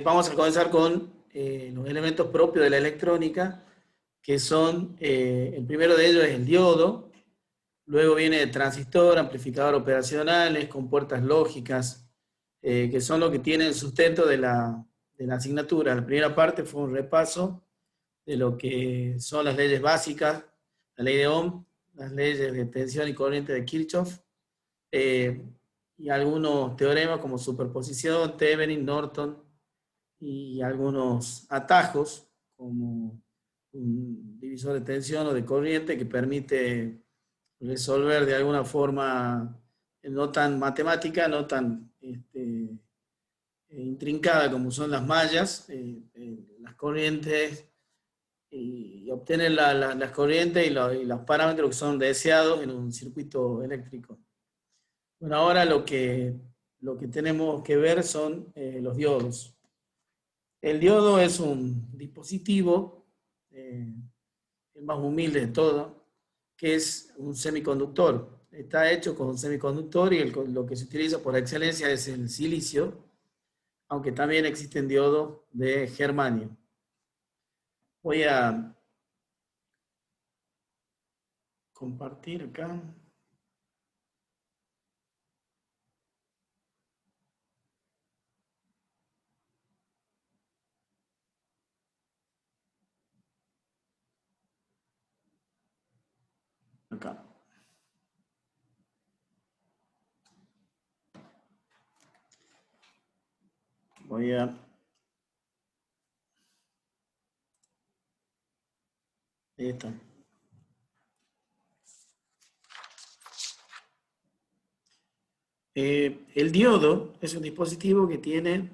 Vamos a comenzar con los elementos propios de la electrónica, que son, el primero de ellos es el diodo, luego viene el transistor, amplificador operacionales, compuertas lógicas, que son lo que tiene el sustento de la asignatura. La primera parte fue un repaso de lo que son las leyes básicas, la ley de Ohm, las leyes de tensión y corriente de Kirchhoff, y algunos teoremas como superposición, Thevenin, Norton, y algunos atajos, como un divisor de tensión o de corriente que permite resolver de alguna forma no tan matemática, no tan intrincada como son las mallas, las corrientes, y obtener las corrientes y los parámetros que son deseados en un circuito eléctrico. Bueno, ahora lo que tenemos que ver son los diodos. El diodo es un dispositivo, el más humilde de todo, que es un semiconductor. Está hecho con un semiconductor y lo que se utiliza por excelencia es el silicio, aunque también existen diodos de germanio. Voy a compartir acá. Acá. Voy a... Ahí está. El diodo es un dispositivo que tiene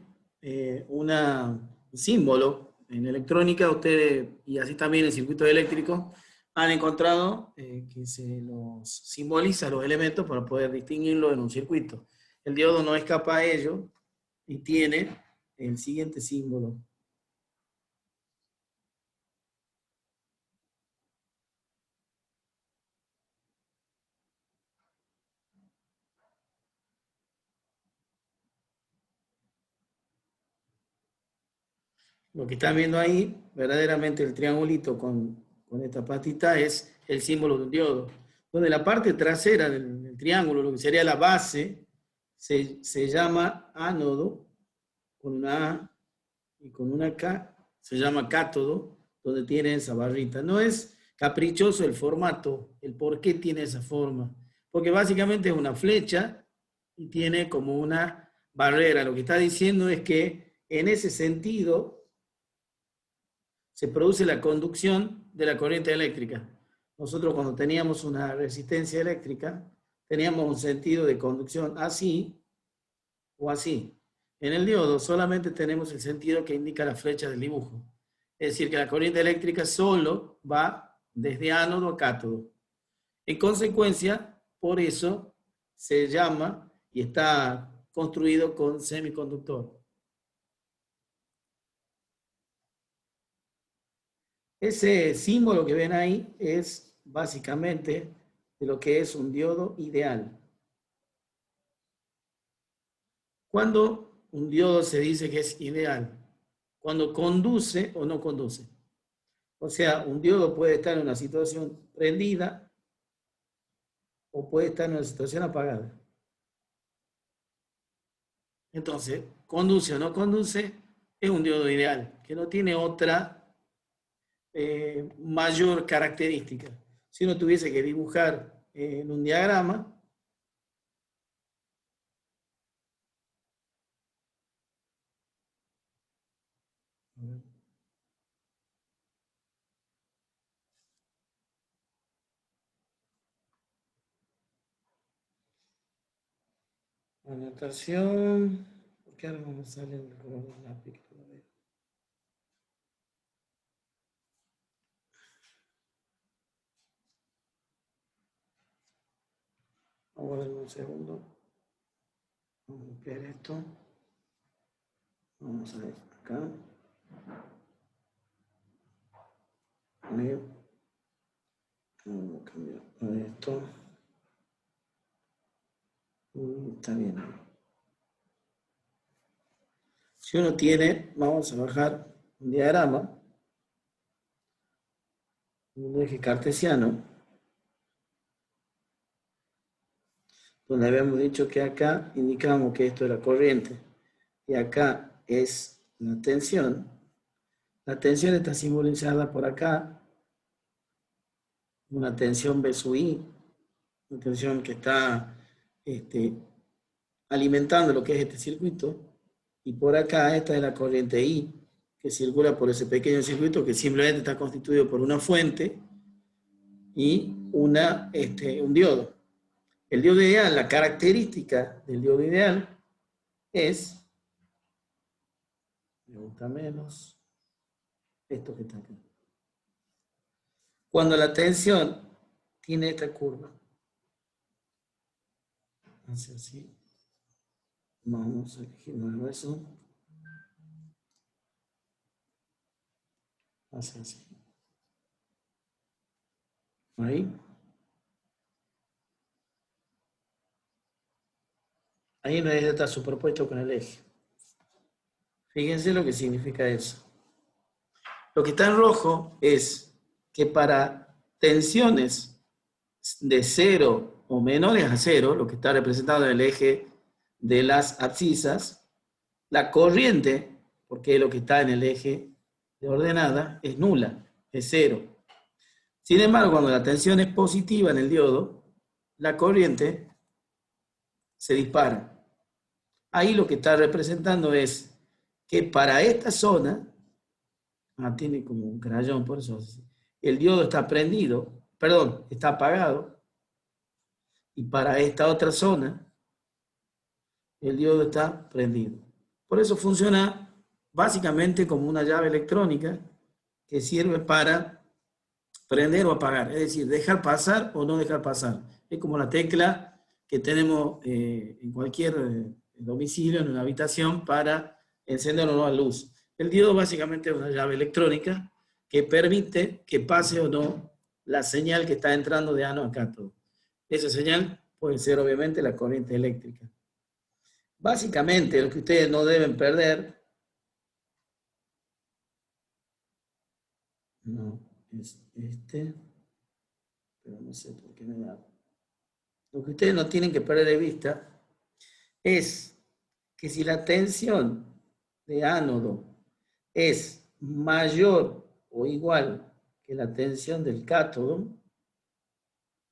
un símbolo. En electrónica, ustedes, y así también en circuitos eléctricos, han encontrado que se los simboliza los elementos para poder distinguirlos en un circuito. El diodo no escapa a ello y tiene el siguiente símbolo. Lo que están viendo ahí, verdaderamente el triangulito con esta patita es el símbolo de un diodo. Donde la parte trasera del triángulo, lo que sería la base, se llama ánodo, con una A y con una K, se llama cátodo, donde tiene esa barrita. No es caprichoso el formato, el por qué tiene esa forma, porque básicamente es una flecha y tiene como una barrera. Lo que está diciendo es que en ese sentido se produce la conducción de la corriente eléctrica. Nosotros cuando teníamos una resistencia eléctrica, teníamos un sentido de conducción así o así. En el diodo solamente tenemos el sentido que indica la flecha del dibujo. Es decir, que la corriente eléctrica solo va desde ánodo a cátodo. En consecuencia, por eso se llama y está construido con semiconductor. Ese símbolo que ven ahí es básicamente de lo que es un diodo ideal. ¿Cuándo un diodo se dice que es ideal? Cuando conduce o no conduce. O sea, un diodo puede estar en una situación prendida o puede estar en una situación apagada. Entonces, conduce o no conduce, es un diodo ideal, que no tiene otra mayor característica. Si uno tuviese que dibujar en un diagrama, anotación, ¿por qué ahora no me sale el color del lápiz? Vamos a ver un segundo. Vamos a limpiar esto. Vamos a ver acá. Vamos a cambiar esto. Está bien. Si uno tiene, vamos a bajar un diagrama, un eje cartesiano, donde habíamos dicho que acá indicamos que esto es la corriente y acá es la tensión. La tensión está simbolizada por acá, una tensión B sub I, una tensión que está alimentando lo que es este circuito, y por acá esta es la corriente I, que circula por ese pequeño circuito que simplemente está constituido por una fuente y un diodo. El diodo ideal, la característica del diodo ideal es, me gusta menos, esto que está acá. Cuando la tensión tiene esta curva, hace así, vamos a elegir nuevo eso, hace así, ahí. Ahí no está superpuesto con el eje. Fíjense lo que significa eso. Lo que está en rojo es que para tensiones de 0 o menores a 0, lo que está representado en el eje de las abscisas, la corriente, porque es lo que está en el eje de ordenada, es nula, es 0. Sin embargo, cuando la tensión es positiva en el diodo, la corriente se dispara. Ahí lo que está representando es que para esta zona, tiene como un crayón, por eso el diodo está prendido, perdón, está apagado, y para esta otra zona, el diodo está prendido. Por eso funciona básicamente como una llave electrónica que sirve para prender o apagar, es decir, dejar pasar o no dejar pasar. Es como la tecla que tenemos en cualquier domicilio, en una habitación, para encender o no la luz. El diodo básicamente es una llave electrónica que permite que pase o no la señal que está entrando de ánodo a cátodo. Esa señal puede ser obviamente la corriente eléctrica. Básicamente lo que ustedes no deben perder, no, es pero no sé por qué me da. Lo que ustedes no tienen que perder de vista es que si la tensión de ánodo es mayor o igual que la tensión del cátodo,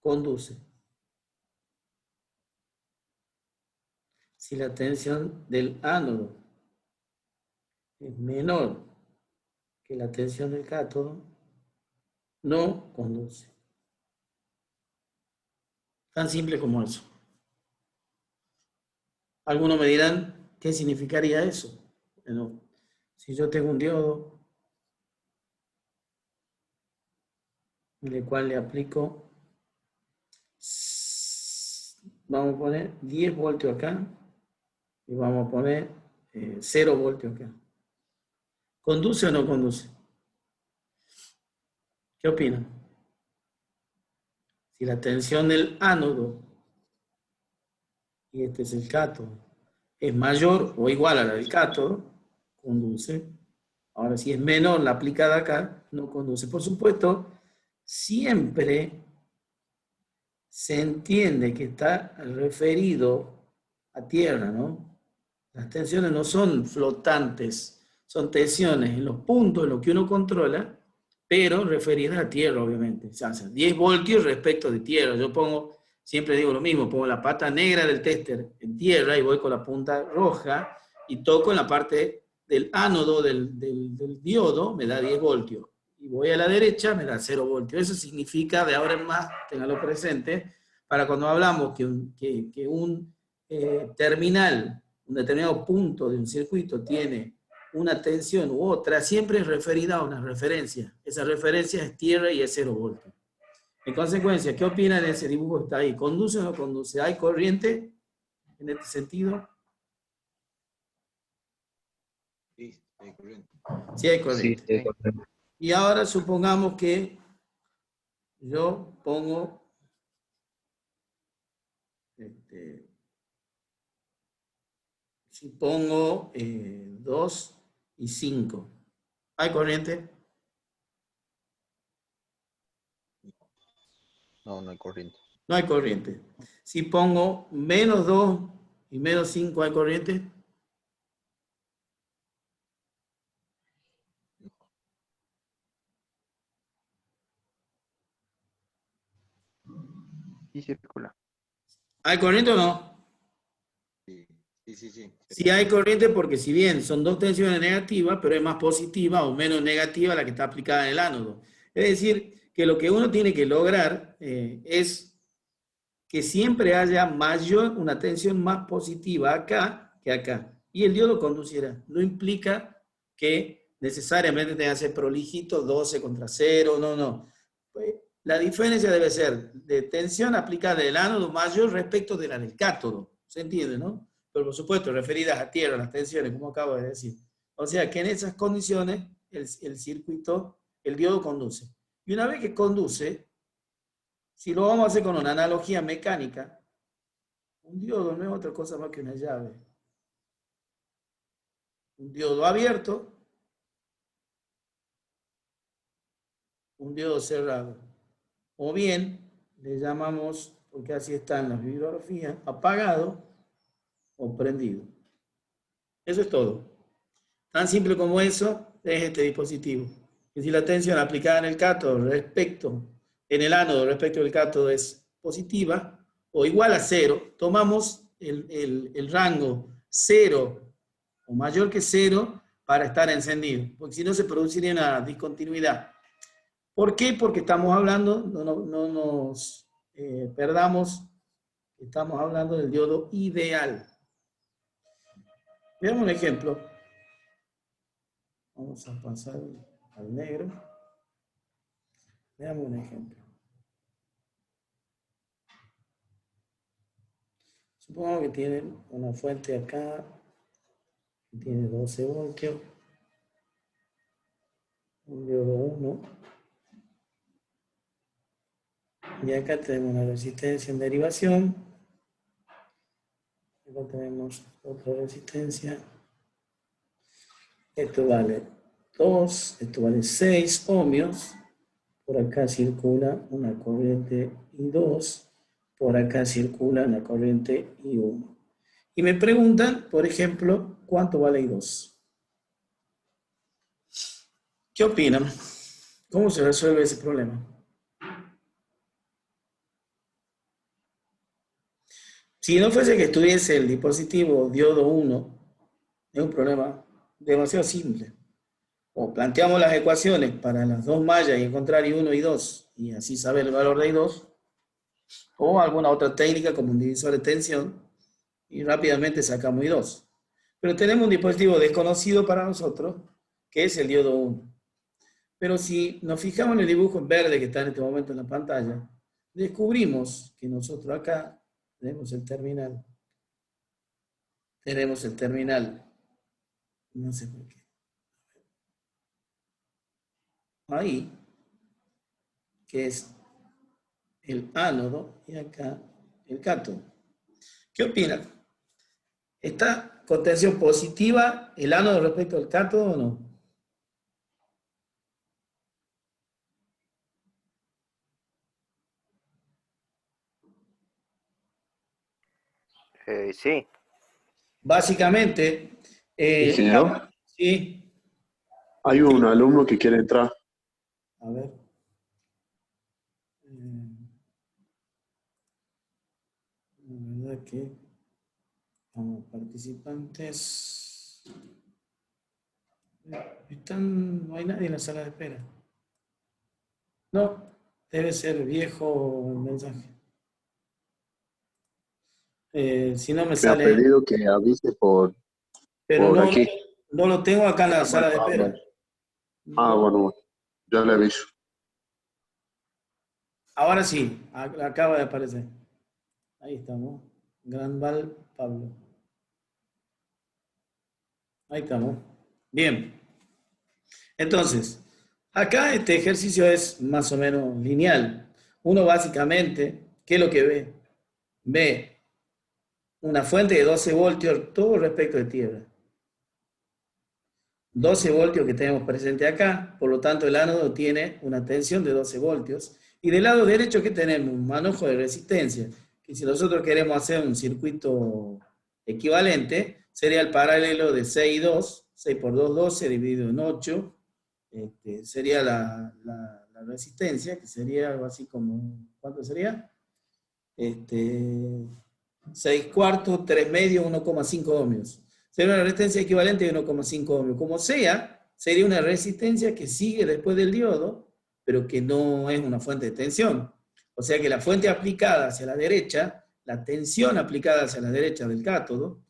conduce. Si la tensión del ánodo es menor que la tensión del cátodo, no conduce. Tan simple como eso. Algunos me dirán, ¿qué significaría eso? Bueno, si yo tengo un diodo en el cual le aplico, vamos a poner 10 voltios acá y vamos a poner 0 voltios acá. ¿Conduce o no conduce? ¿Qué opinan? Si la tensión del ánodo, y este es el cátodo, es mayor o igual a la del cátodo, conduce. Ahora, si es menor la aplicada acá, no conduce. Por supuesto, siempre se entiende que está referido a tierra, ¿no? Las tensiones no son flotantes, son tensiones en los puntos en los que uno controla, pero referidas a tierra, obviamente. O sea, 10 voltios respecto de tierra. Yo pongo, siempre digo lo mismo, pongo la pata negra del tester en tierra y voy con la punta roja y toco en la parte del ánodo del diodo, me da 10 voltios. Y voy a la derecha, me da 0 voltios. Eso significa, de ahora en más, tenganlo presente, para cuando hablamos que un terminal, un determinado punto de un circuito tiene una tensión u otra, siempre es referida a una referencia. Esa referencia es tierra y es 0 voltios. En consecuencia, ¿qué opinan de ese dibujo que está ahí? ¿Conduce o no conduce? ¿Hay corriente en este sentido? Sí, hay corriente. Sí, hay corriente. Sí, Y ahora supongamos que yo pongo Si pongo 2 y 5, ¿hay corriente? No, no hay corriente. No hay corriente. Si pongo menos 2 y menos 5, ¿hay corriente? Y circula. ¿Hay corriente o no? Sí, sí, sí. Sí, Sí hay corriente porque si bien son dos tensiones negativas, pero es más positiva o menos negativa la que está aplicada en el ánodo. Es decir, que lo que uno tiene que lograr es que siempre haya una tensión más positiva acá que acá. Y el diodo conducirá. No implica que necesariamente tenga que ser prolijito, 12 contra 0, no. Pues, la diferencia debe ser de tensión aplicada del ánodo mayor respecto de la del cátodo. ¿Se entiende, no? Pero por supuesto, referidas a tierra, las tensiones, como acabo de decir. O sea que en esas condiciones el circuito, el diodo conduce. Y una vez que conduce, si lo vamos a hacer con una analogía mecánica, un diodo no es otra cosa más que una llave. Un diodo abierto, un diodo cerrado. O bien, le llamamos, porque así está en la bibliografía, apagado o prendido. Eso es todo. Tan simple como eso es este dispositivo. Y si la tensión aplicada en el cátodo en el ánodo respecto del cátodo es positiva o igual a 0, tomamos el rango 0 o mayor que 0 para estar encendido, porque si no se produciría una discontinuidad. ¿Por qué? Porque estamos hablando, no nos perdamos, estamos hablando del diodo ideal. Veamos un ejemplo. Vamos a pasar al negro. Veamos un ejemplo. Supongo que tienen una fuente acá que tiene 12 voltios. Un diodo 1. Y acá tenemos una resistencia en derivación. Acá tenemos otra resistencia. Esto vale 2, esto vale 6 ohmios. Por acá circula una corriente I2. Por acá circula una corriente I1. Y me preguntan, por ejemplo, ¿cuánto vale I2? ¿Qué opinan? ¿Cómo se resuelve ese problema? Si no fuese que estuviese el dispositivo diodo 1, es un problema demasiado simple. O planteamos las ecuaciones para las dos mallas y encontrar I1 y I2, y así saber el valor de I2, o alguna otra técnica como un divisor de tensión, y rápidamente sacamos I2. Pero tenemos un dispositivo desconocido para nosotros, que es el diodo 1. Pero si nos fijamos en el dibujo en verde que está en este momento en la pantalla, descubrimos que nosotros acá tenemos el terminal. Tenemos el terminal. No sé por qué. Ahí, que es el ánodo, y acá el cátodo. ¿Qué opinan? ¿Está con tensión positiva el ánodo respecto al cátodo o no? Sí. Básicamente, Ingeniero, sí, hay un alumno que quiere entrar. a ver. La verdad que vamos, participantes. No hay nadie en la sala de espera. No, debe ser viejo el mensaje. Si no me Me ha sale, pedido que avise por pero aquí. no lo tengo acá en Se la llama sala de Pablo. espera. Ah, bueno, ya le aviso. Ahora sí, acaba de aparecer. Ahí estamos. Gran Val Pablo. Ahí estamos. Bien. Entonces, acá este ejercicio es más o menos lineal. Uno básicamente, ¿qué es lo que ve? Ve una fuente de 12 voltios, todo respecto de tierra. 12 voltios que tenemos presente acá, por lo tanto el ánodo tiene una tensión de 12 voltios. Y del lado derecho, ¿qué tenemos? Un manojo de resistencia, que si nosotros queremos hacer un circuito equivalente, sería el paralelo de 6 y 2, 6 por 2, 12, dividido en 8, sería la resistencia, que sería algo así como, ¿cuánto sería? 6 cuartos, 3 medios, 1,5 ohmios. Sería una resistencia equivalente de 1,5 ohmios. Como sea, sería una resistencia que sigue después del diodo, pero que no es una fuente de tensión. O sea que la fuente aplicada hacia la derecha, la tensión aplicada hacia la derecha del cátodo,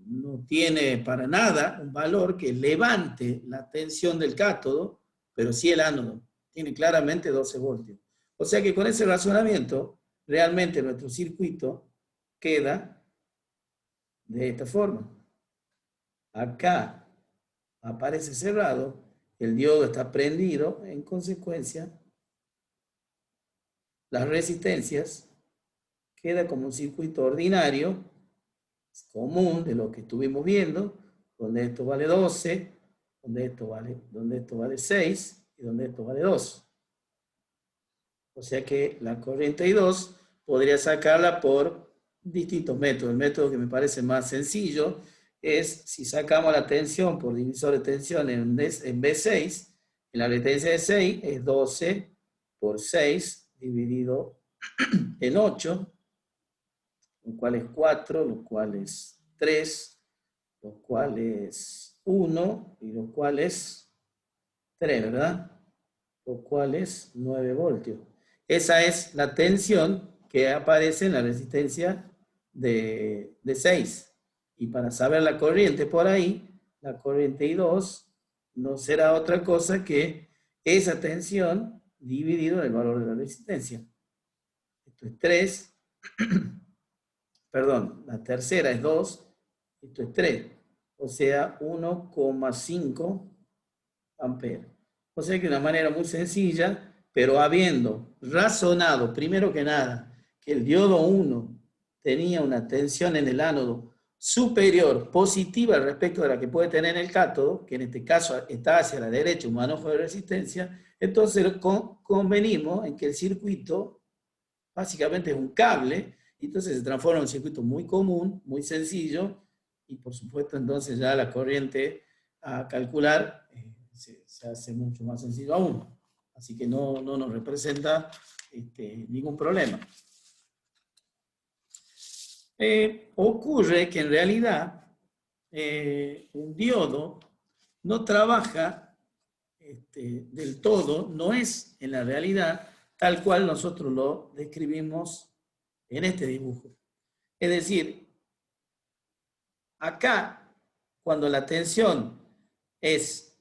no tiene para nada un valor que levante la tensión del cátodo, pero sí el ánodo. Tiene claramente 12 voltios. O sea que con ese razonamiento, realmente nuestro circuito queda de esta forma. Acá aparece cerrado, el diodo está prendido, en consecuencia, las resistencias queda como un circuito ordinario, común de lo que estuvimos viendo, donde esto vale 12, donde esto vale 6 y donde esto vale 2. O sea que la corriente I2 podría sacarla por distintos métodos. El método que me parece más sencillo es si sacamos la tensión por divisor de tensión en B6, en la resistencia de 6 es 12 por 6 dividido en 8, lo cual es 4, lo cual es 3, lo cual es 1 y lo cual es 3, ¿verdad? Lo cual es 9 voltios. Esa es la tensión que aparece en la resistencia de 6. Y para saber la corriente por ahí, la corriente I2 no será otra cosa que esa tensión dividido en el valor de la resistencia. Esto es 3. Perdón, la tercera es 2. Esto es 3. O sea, 1,5 amperes. O sea que de una manera muy sencilla, pero habiendo razonado, primero que nada, que el diodo 1 tenía una tensión en el ánodo superior, positiva respecto de la que puede tener el cátodo, que en este caso está hacia la derecha, un manojo de resistencia, entonces convenimos en que el circuito básicamente es un cable, y entonces se transforma en un circuito muy común, muy sencillo, y por supuesto entonces ya la corriente a calcular se hace mucho más sencillo aún. Así que no nos representa ningún problema. Ocurre que en realidad un diodo no trabaja del todo, no es en la realidad tal cual nosotros lo describimos en este dibujo. Es decir, acá, cuando la tensión es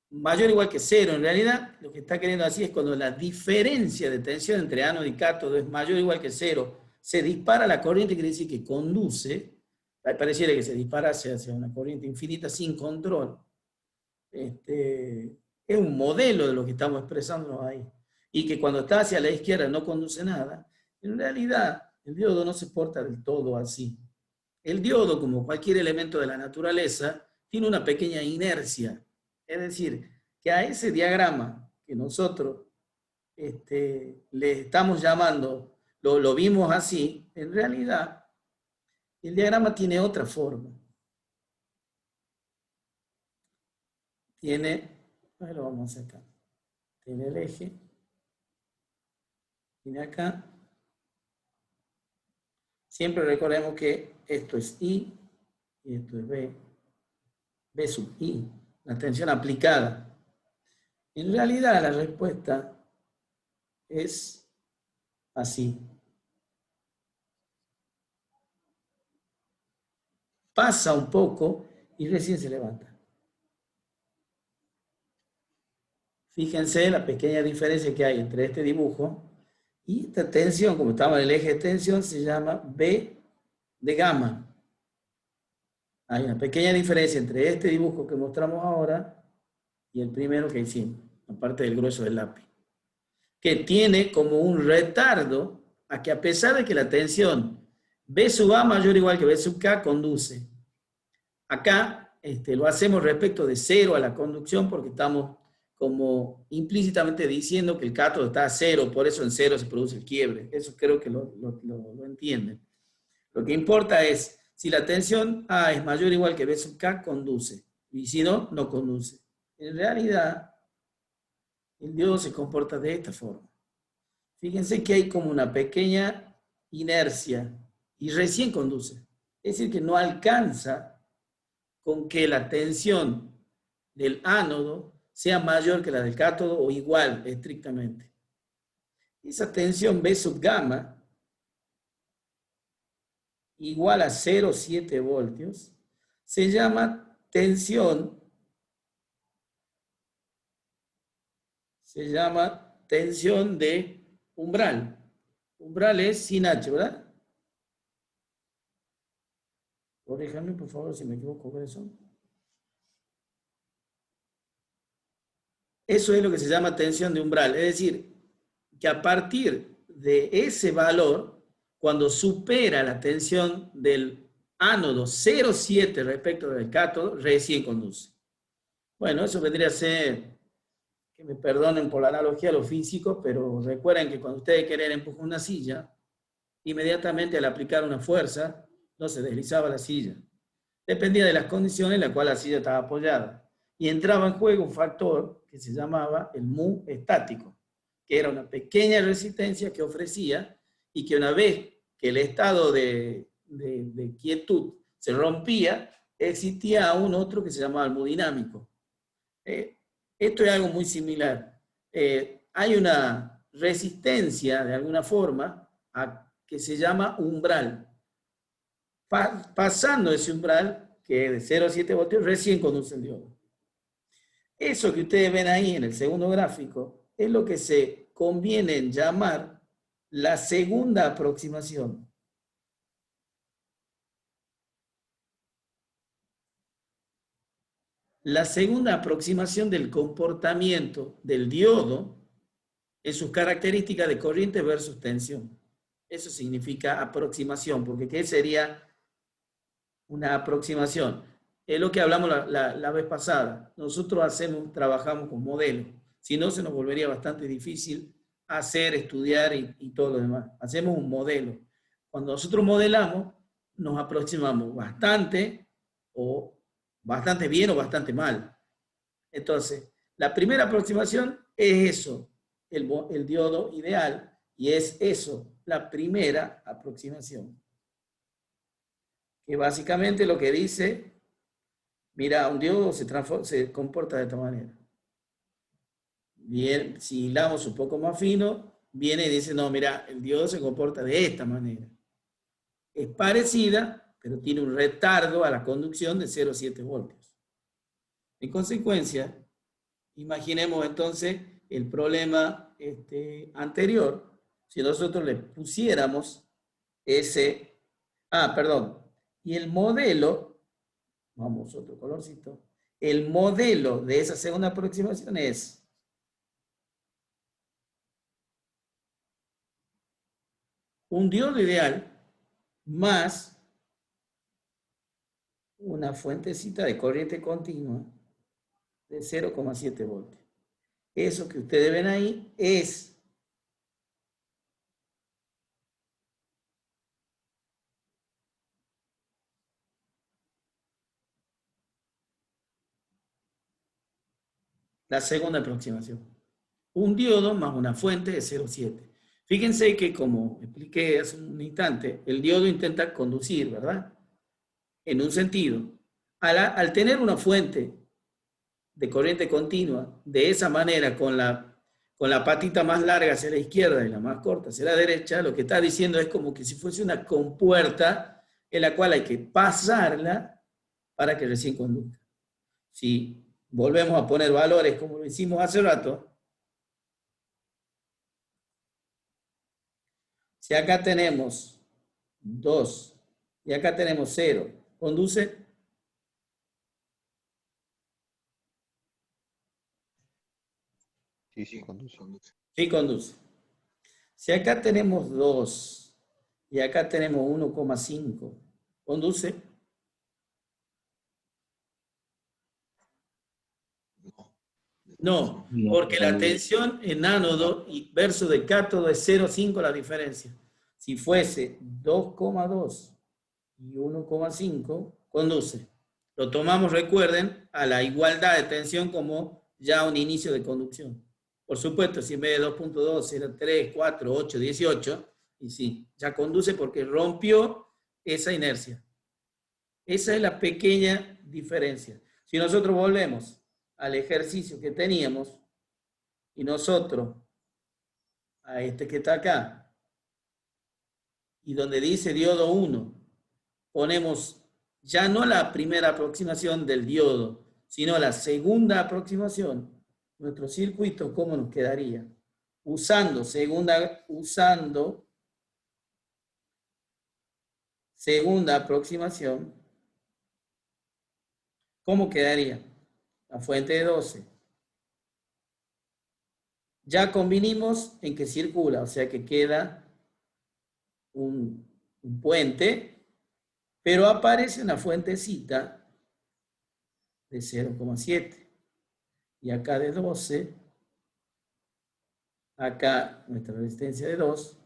mayor o igual que 0, en realidad lo que está queriendo decir es cuando la diferencia de tensión entre ánodo y cátodo es mayor o igual que 0, se dispara la corriente, quiere decir que conduce, pareciera que se dispara hacia una corriente infinita sin control. Es un modelo de lo que estamos expresando ahí. Y que cuando está hacia la izquierda no conduce nada. En realidad, el diodo no se porta del todo así. El diodo, como cualquier elemento de la naturaleza, tiene una pequeña inercia. Es decir, que a ese diagrama que nosotros le estamos llamando, lo vimos así, en realidad, el diagrama tiene otra forma. Tiene, ahí lo vamos a sacar, tiene el eje, tiene acá. Siempre recordemos que esto es I y esto es B sub I, la tensión aplicada. En realidad la respuesta es así. Pasa un poco y recién se levanta. Fíjense la pequeña diferencia que hay entre este dibujo y esta tensión, como estamos en el eje de tensión, se llama B de gamma. Hay una pequeña diferencia entre este dibujo que mostramos ahora y el primero que hicimos, aparte del grueso del lápiz, que tiene como un retardo a que a pesar de que la tensión B sub A mayor o igual que B sub K conduce. Acá lo hacemos respecto de 0 a la conducción porque estamos como implícitamente diciendo que el cátodo está a 0, por eso en 0 se produce el quiebre. Eso creo que lo entienden. Lo que importa es si la tensión A es mayor o igual que B sub K, conduce. Y si no, no conduce. En realidad, el diodo se comporta de esta forma. Fíjense que hay como una pequeña inercia y recién conduce. Es decir, que no alcanza con que la tensión del ánodo sea mayor que la del cátodo o igual estrictamente. Esa tensión B sub gamma igual a 0,7 voltios se llama tensión de umbral. Umbral es sin H, ¿verdad? Corríjame, por favor, si me equivoco con eso. Eso es lo que se llama tensión de umbral. Es decir, que a partir de ese valor, cuando supera la tensión del ánodo 0,7 respecto del cátodo, recién conduce. Bueno, eso vendría a ser, que me perdonen por la analogía a los físicos, pero recuerden que cuando ustedes querían empujar una silla, inmediatamente al aplicar una fuerza, no se deslizaba la silla. Dependía de las condiciones en las cuales la silla estaba apoyada. Y entraba en juego un factor que se llamaba el mu estático, que era una pequeña resistencia que ofrecía y que una vez que el estado de quietud se rompía, existía aún otro que se llamaba el mu dinámico. Esto es algo muy similar. Hay una resistencia, de alguna forma, que se llama umbral. Pasando ese umbral, que es de 0,7 voltios, recién conduce el diodo. Eso que ustedes ven ahí en el segundo gráfico es lo que se conviene en llamar la segunda aproximación. La segunda aproximación del comportamiento del diodo en sus características de corriente versus tensión. Eso significa aproximación, porque ¿qué sería una aproximación? Es lo que hablamos la vez pasada. Nosotros trabajamos con modelos. Si no, se nos volvería bastante difícil hacer, estudiar y todo lo demás. Hacemos un modelo. Cuando nosotros modelamos, nos aproximamos bastante bien o bastante mal. Entonces, la primera aproximación es eso, el diodo ideal, y es eso, la primera aproximación. Que básicamente lo que dice, mira, un diodo se comporta de esta manera. Bien, si hilamos un poco más fino, viene y dice, no, mira, el diodo se comporta de esta manera. Es parecida, pero tiene un retardo a la conducción de 0,7 voltios. En consecuencia, imaginemos entonces el problema anterior, si nosotros le pusiéramos ese, y el modelo, vamos otro colorcito, el modelo de esa segunda aproximación es un diodo ideal más una fuentecita de corriente continua de 0,7 voltios. Eso que ustedes ven ahí es la segunda aproximación. Un diodo más una fuente de 0,7. Fíjense que, como expliqué hace un instante, el diodo intenta conducir, ¿verdad? En un sentido. Al tener una fuente de corriente continua, de esa manera, con la patita más larga hacia la izquierda y la más corta hacia la derecha, lo que está diciendo es como que si fuese una compuerta en la cual hay que pasarla para que recién conduzca. Si volvemos a poner valores como lo hicimos hace rato, si acá tenemos 2 y acá tenemos 0, ¿conduce? Sí, sí, conduce. Sí, conduce. Si acá tenemos 2 Y acá tenemos 1,5. ¿Conduce? No, porque la tensión en ánodo y verso de cátodo es 0,5 la diferencia. Si fuese 2,2 y 1,5, conduce. Lo tomamos, recuerden, a la igualdad de tensión como ya un inicio de conducción. Por supuesto, si en vez de 2,2 era 3, 4, 8, 18, y sí, ya conduce porque rompió esa inercia. Esa es la pequeña diferencia. Si nosotros volvemos al ejercicio que teníamos y nosotros a este que está acá y donde dice diodo 1 ponemos ya no la primera aproximación del diodo, sino la segunda aproximación, nuestro circuito, ¿cómo nos quedaría? Usando segunda aproximación, ¿cómo quedaría? La fuente de 12. Ya convinimos en que circula, o sea que queda un puente, pero aparece una fuentecita de 0,7. Y acá de 12, acá nuestra resistencia de 2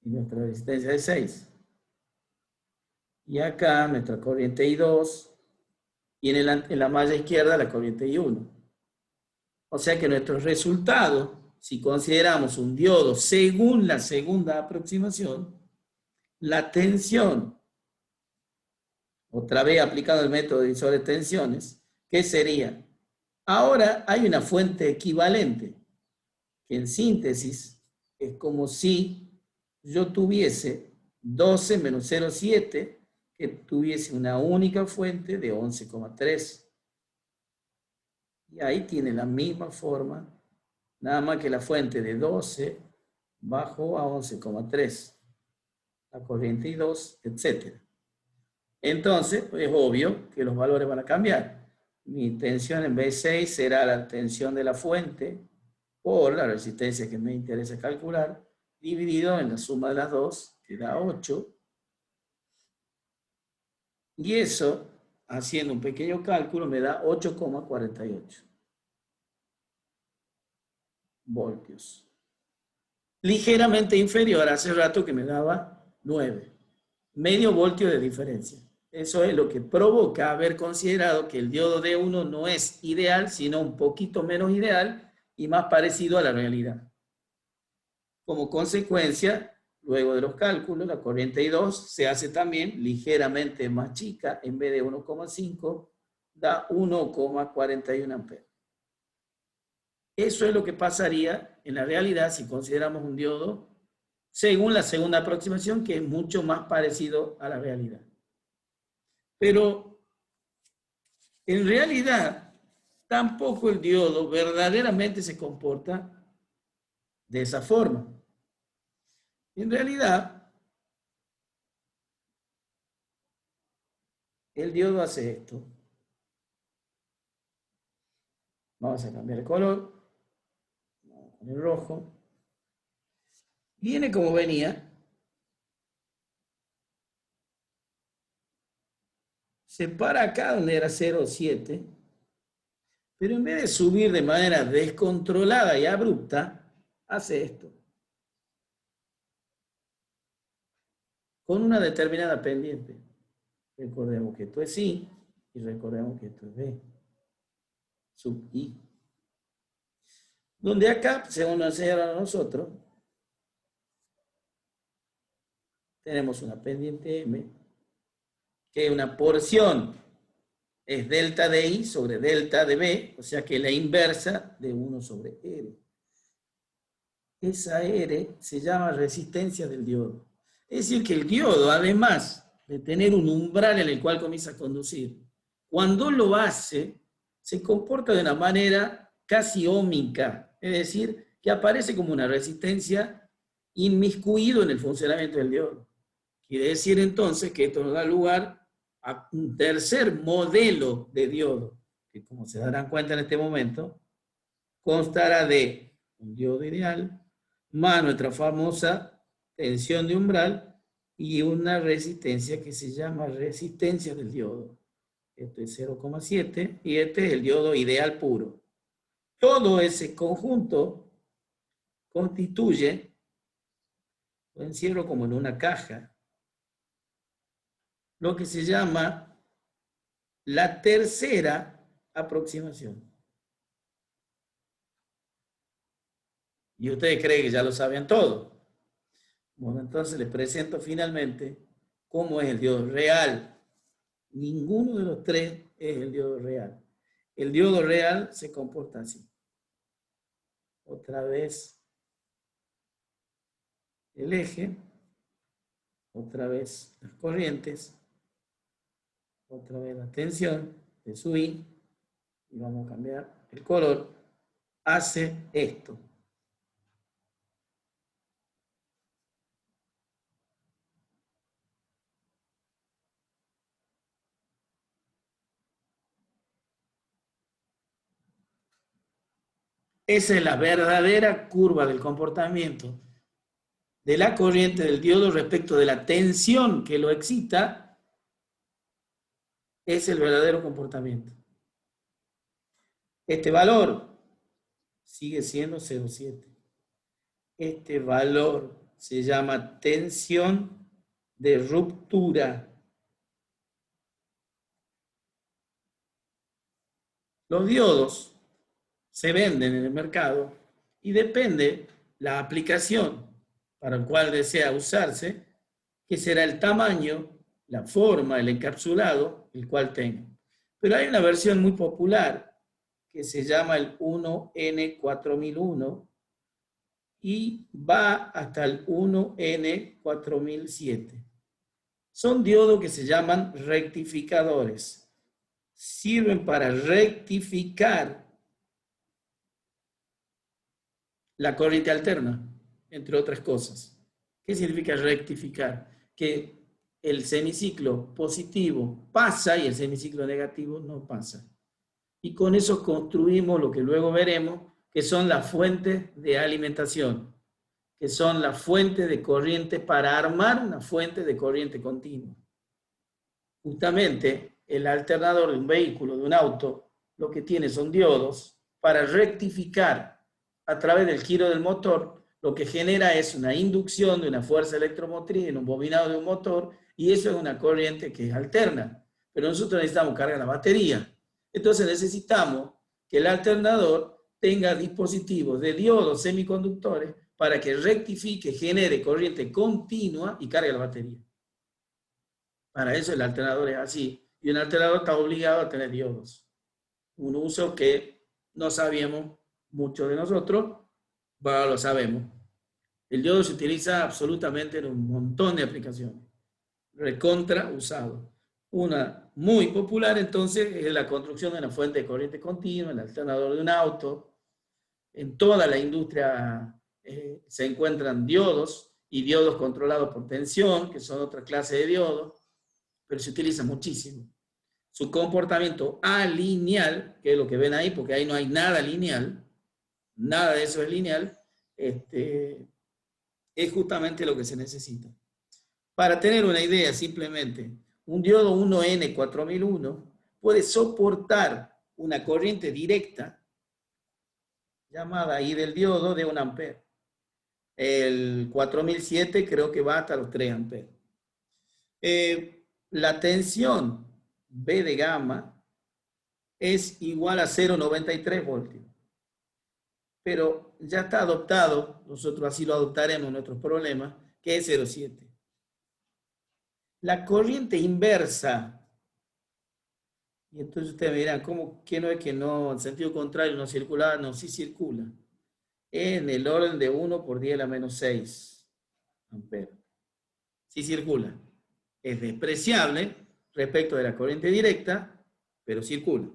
y nuestra resistencia de 6. Y acá nuestra corriente I2 y en la malla izquierda la corriente I1. O sea que nuestro resultado, si consideramos un diodo según la segunda aproximación, la tensión, otra vez aplicando el método de divisor de tensiones, ¿qué sería? Ahora hay una fuente equivalente, que en síntesis es como si yo tuviese 12 menos 0,7, que tuviese una única fuente de 11,3. Y ahí tiene la misma forma, nada más que la fuente de 12 bajó a 11,3. La corriente I2, etc. Entonces, es obvio que los valores van a cambiar. Mi tensión en B6 será la tensión de la fuente por la resistencia que me interesa calcular, dividido en la suma de las dos, que da 8. Y eso, haciendo un pequeño cálculo, me da 8,48 voltios. Ligeramente inferior hace rato que me daba 9. Medio voltio de diferencia. Eso es lo que provoca haber considerado que el diodo D1 no es ideal, sino un poquito menos ideal y más parecido a la realidad. Como consecuencia, luego de los cálculos, la corriente I2 se hace también ligeramente más chica, en vez de 1,5, da 1,41 amperes. Eso es lo que pasaría en la realidad si consideramos un diodo según la segunda aproximación, que es mucho más parecido a la realidad. Pero en realidad tampoco el diodo verdaderamente se comporta de esa forma. En realidad, el diodo hace esto. Vamos a cambiar el color. Vamos con el rojo. Viene como venía. Se para acá donde era 0,7. Pero en vez de subir de manera descontrolada y abrupta, hace esto. Con una determinada pendiente. Recordemos que esto es I y recordemos que esto es B sub I. Donde acá, según nos enseñaron a nosotros, tenemos una pendiente M, que una porción es delta de I sobre delta de B, o sea que la inversa de 1 sobre R. Esa R se llama resistencia del diodo. Es decir, que el diodo, además de tener un umbral en el cual comienza a conducir, cuando lo hace, se comporta de una manera casi óhmica, es decir, que aparece como una resistencia inmiscuido en el funcionamiento del diodo. Quiere decir entonces que esto nos da lugar a un tercer modelo de diodo, que como se darán cuenta en este momento, constará de un diodo ideal, más nuestra famosa tensión de umbral y una resistencia que se llama resistencia del diodo. Esto es 0,7 y este es el diodo ideal puro. Todo ese conjunto constituye, lo encierro como en una caja, lo que se llama la tercera aproximación. Y ustedes creen que ya lo saben todo. Bueno, entonces les presento finalmente cómo es el diodo real. Ninguno de los tres es el diodo real. El diodo real se comporta así. Otra vez el eje, otra vez las corrientes, otra vez la tensión de su I, y vamos a cambiar el color, hace esto. Esa es la verdadera curva del comportamiento de la corriente del diodo respecto de la tensión que lo excita. Es el verdadero comportamiento. Este valor sigue siendo 0,7. Este valor se llama tensión de ruptura. Los diodos se venden en el mercado y depende la aplicación para el cual desea usarse, que será el tamaño, la forma, el encapsulado, el cual tenga. Pero hay una versión muy popular que se llama el 1N4001 y va hasta el 1N4007. Son diodos que se llaman rectificadores. Sirven para rectificar la corriente alterna, entre otras cosas. ¿Qué significa rectificar? Que el semiciclo positivo pasa y el semiciclo negativo no pasa. Y con eso construimos lo que luego veremos, que son las fuentes de alimentación, que son las fuentes de corriente para armar una fuente de corriente continua. Justamente el alternador de un vehículo, de un auto, lo que tiene son diodos para rectificar a través del giro del motor. Lo que genera es una inducción de una fuerza electromotriz en un bobinado de un motor, y eso es una corriente que es alterna. Pero nosotros necesitamos cargar la batería. Entonces necesitamos que el alternador tenga dispositivos de diodos semiconductores para que rectifique, genere corriente continua y cargue la batería. Para eso el alternador es así. Y un alternador está obligado a tener diodos. Un uso que no sabíamos muchos de nosotros, ahora lo sabemos. El diodo se utiliza absolutamente en un montón de aplicaciones. Recontra usado. Una muy popular entonces es la construcción de una fuente de corriente continua, el alternador de un auto. En toda la industria se encuentran diodos y diodos controlados por tensión, que son otra clase de diodos, pero se utiliza muchísimo. Su comportamiento alineal, que es lo que ven ahí, porque ahí no hay nada lineal, nada de eso es lineal, es justamente lo que se necesita. Para tener una idea, simplemente, un diodo 1N4001 puede soportar una corriente directa llamada I del diodo de 1 ampere. El 4007 creo que va hasta los 3 amperes. La tensión B de gamma es igual a 0,93 voltios. Pero ya está adoptado, nosotros así lo adoptaremos en nuestros problemas, que es 0,7. La corriente inversa, y entonces ustedes me dirán, ¿cómo que no es que no, en sentido contrario no circula? No, sí circula. En el orden de 1 por 10 a la menos 6 amperes. Sí circula. Es despreciable respecto de la corriente directa, pero circula.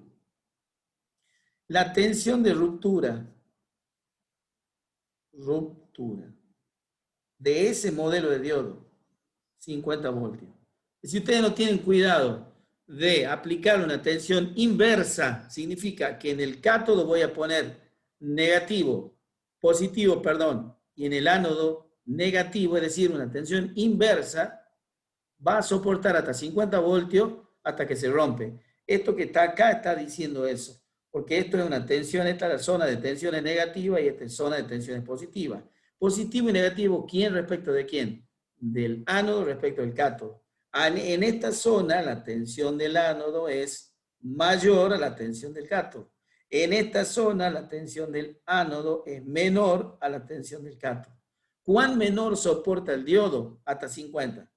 La tensión de ruptura de ese modelo de diodo, 50 voltios. Si ustedes no tienen cuidado de aplicar una tensión inversa, significa que en el cátodo voy a poner positivo, y en el ánodo negativo, es decir, una tensión inversa, va a soportar hasta 50 voltios hasta que se rompe. Esto que está acá está diciendo eso, porque esto es una tensión, esta es la zona de tensiones negativas y esta es zona de tensiones positivas. Positivo y negativo, ¿quién respecto de quién? Del ánodo respecto del cátodo. En esta zona, la tensión del ánodo es mayor a la tensión del cátodo. En esta zona, la tensión del ánodo es menor a la tensión del cátodo. ¿Cuán menor soporta el diodo? Hasta 50.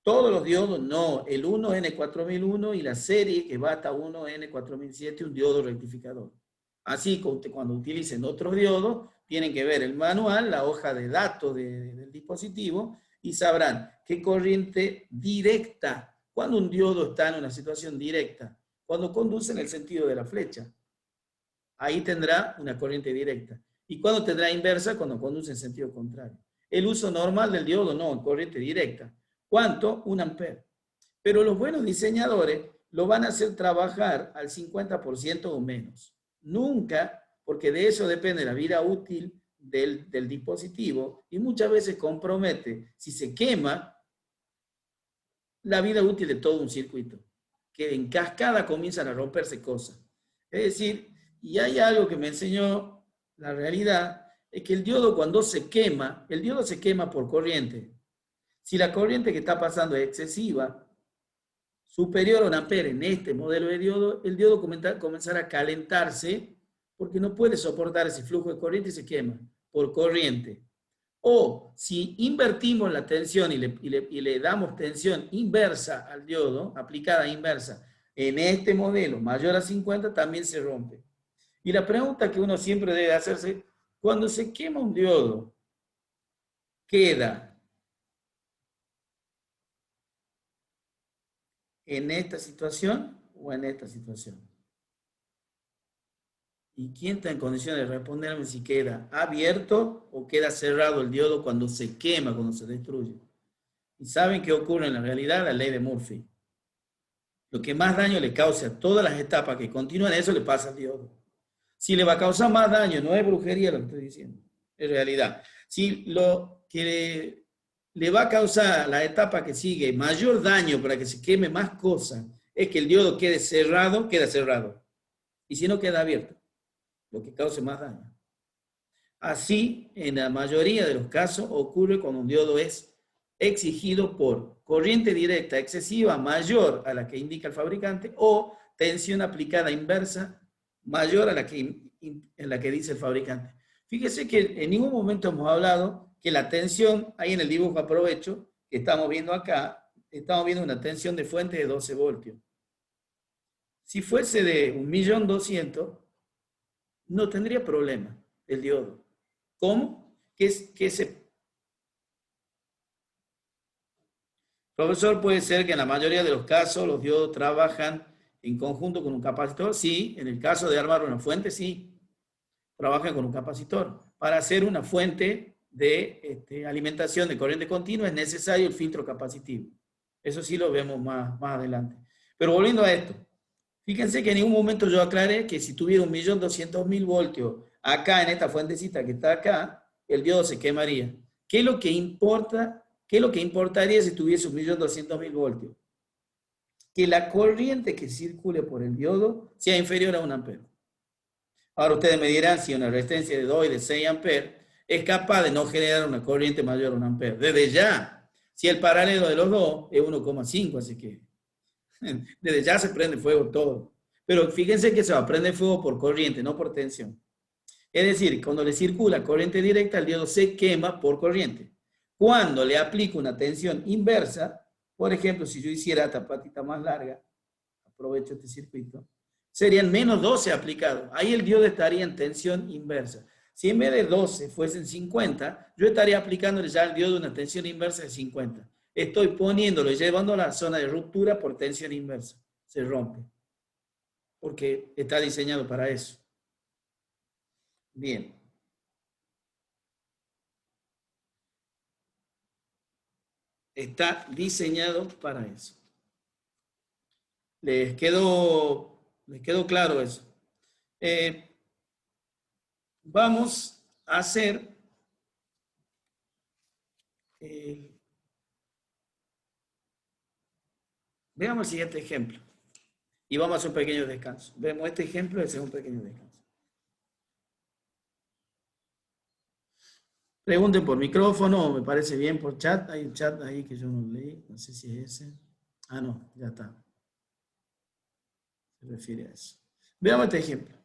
Todos los diodos no. El 1N4001 y la serie que va hasta 1N4007, un diodo rectificador. Así que cuando utilicen otros diodos, tienen que ver el manual, la hoja de datos del dispositivo, y sabrán qué corriente directa, cuando un diodo está en una situación directa, cuando conduce en el sentido de la flecha, ahí tendrá una corriente directa. ¿Y cuando tendrá inversa? Cuando conduce en sentido contrario. El uso normal del diodo no, corriente directa. ¿Cuánto? 1 ampere. Pero los buenos diseñadores lo van a hacer trabajar al 50% o menos. Nunca, porque de eso depende la vida útil del dispositivo y muchas veces compromete, si se quema, la vida útil de todo un circuito, que en cascada comienzan a romperse cosas. Es decir, y hay algo que me enseñó la realidad, es que el diodo cuando se quema, el diodo se quema por corriente. Si la corriente que está pasando es excesiva, superior a 1 ampere en este modelo de diodo, el diodo comenzará a calentarse porque no puede soportar ese flujo de corriente y se quema por corriente. O si invertimos la tensión y le damos tensión inversa al diodo, aplicada inversa, en este modelo mayor a 50, también se rompe. Y la pregunta que uno siempre debe hacerse, cuando se quema un diodo, ¿queda en esta situación o en esta situación? ¿Y quién está en condiciones de responderme si queda abierto o queda cerrado el diodo cuando se quema, cuando se destruye? ¿Y saben qué ocurre en la realidad? La ley de Murphy. Lo que más daño le cause a todas las etapas que continúan, eso le pasa al diodo. Si le va a causar más daño, no es brujería lo que estoy diciendo, es realidad. Si lo que le va a causar a la etapa que sigue mayor daño para que se queme más cosas, es que el diodo quede cerrado, queda cerrado. Y si no, queda abierto, lo que cause más daño. Así, en la mayoría de los casos, ocurre cuando un diodo es exigido por corriente directa excesiva mayor a la que indica el fabricante o tensión aplicada inversa mayor a la que dice el fabricante. Fíjese que en ningún momento hemos hablado que la tensión, ahí en el dibujo aprovecho, que estamos viendo acá, estamos viendo una tensión de fuente de 12 voltios. Si fuese de 1.200.000, no tendría problema el diodo. ¿Cómo? Profesor, puede ser que en la mayoría de los casos los diodos trabajan en conjunto con un capacitor. Sí, en el caso de armar una fuente, sí, trabajan con un capacitor. Para hacer una fuente de alimentación de corriente continua es necesario el filtro capacitivo. Eso sí lo vemos más adelante. Pero volviendo a esto, fíjense que en ningún momento yo aclaré que si tuviera 1.200.000 voltios acá en esta fuentecita que está acá, el diodo se quemaría. ¿Qué es lo que importa? ¿Qué es lo que importaría si tuviese 1.200.000 voltios? Que la corriente que circule por el diodo sea inferior a 1 ampere. Ahora ustedes me dirán si una resistencia de 2 y de 6 amperes es capaz de no generar una corriente mayor a 1 ampere. Desde ya, si el paralelo de los dos es 1,5, así que desde ya se prende fuego todo. Pero fíjense que se va a prender fuego por corriente, no por tensión. Es decir, cuando le circula corriente directa, el diodo se quema por corriente. Cuando le aplico una tensión inversa, por ejemplo, si yo hiciera esta patita más larga, aprovecho este circuito, serían menos 12 aplicados. Ahí el diodo estaría en tensión inversa. Si en vez de 12 fuesen 50, yo estaría aplicándole ya al diodo una tensión inversa de 50. Estoy poniéndolo y llevando a la zona de ruptura por tensión inversa. Se rompe. Porque está diseñado para eso. Bien. Está diseñado para eso. ¿Les quedó claro eso? Vamos a hacer Veamos el siguiente ejemplo. Y vamos a hacer un pequeño descanso. Vemos este ejemplo, ese es un pequeño descanso. Pregunten por micrófono, me parece bien por chat. Hay un chat ahí que yo no leí, no sé si es ese. Ah, no, ya está. Se refiere a eso. Veamos este ejemplo.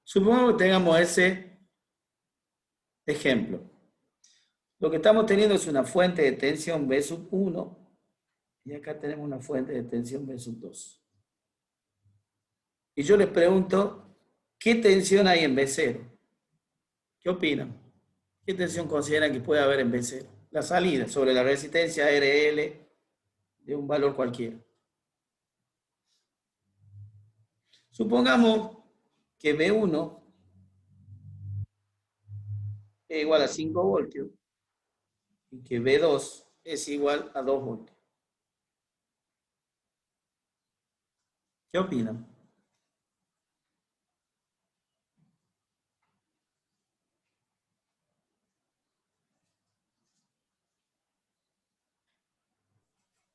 Supongamos que tengamos ese ejemplo. Lo que estamos teniendo es una fuente de tensión B sub 1 y acá tenemos una fuente de tensión B sub 2. Y yo les pregunto, ¿qué tensión hay en B0? ¿Qué opinan? ¿Qué tensión consideran que puede haber en B0? La salida sobre la resistencia RL de un valor cualquiera. Supongamos que B1 es igual a 5 voltios y que B2 es igual a 2 voltios. ¿Qué opinan?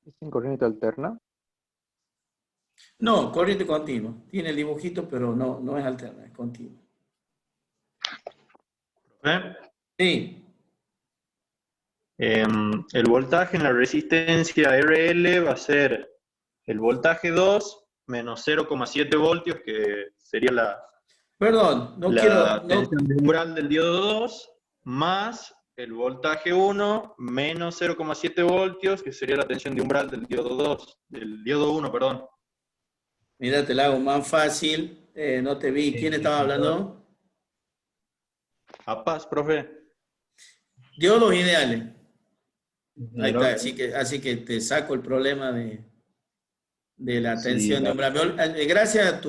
¿Es en corriente alterna? No, corriente continua. Tiene el dibujito, pero no es alterna, es continua. Sí. El voltaje en la resistencia RL va a ser el voltaje 2 menos 0,7 voltios, que sería la Perdón, no quiero... tensión de umbral del diodo 2, más el voltaje 1 menos 0,7 voltios, que sería la tensión de umbral del diodo 2, del diodo 1, perdón. Mira, te la hago más fácil. No te vi. ¿Quién estaba hablando? A paz, profe. Diodos ideales. Ahí está. Así que te saco el problema de la tensión de umbral. Gracias a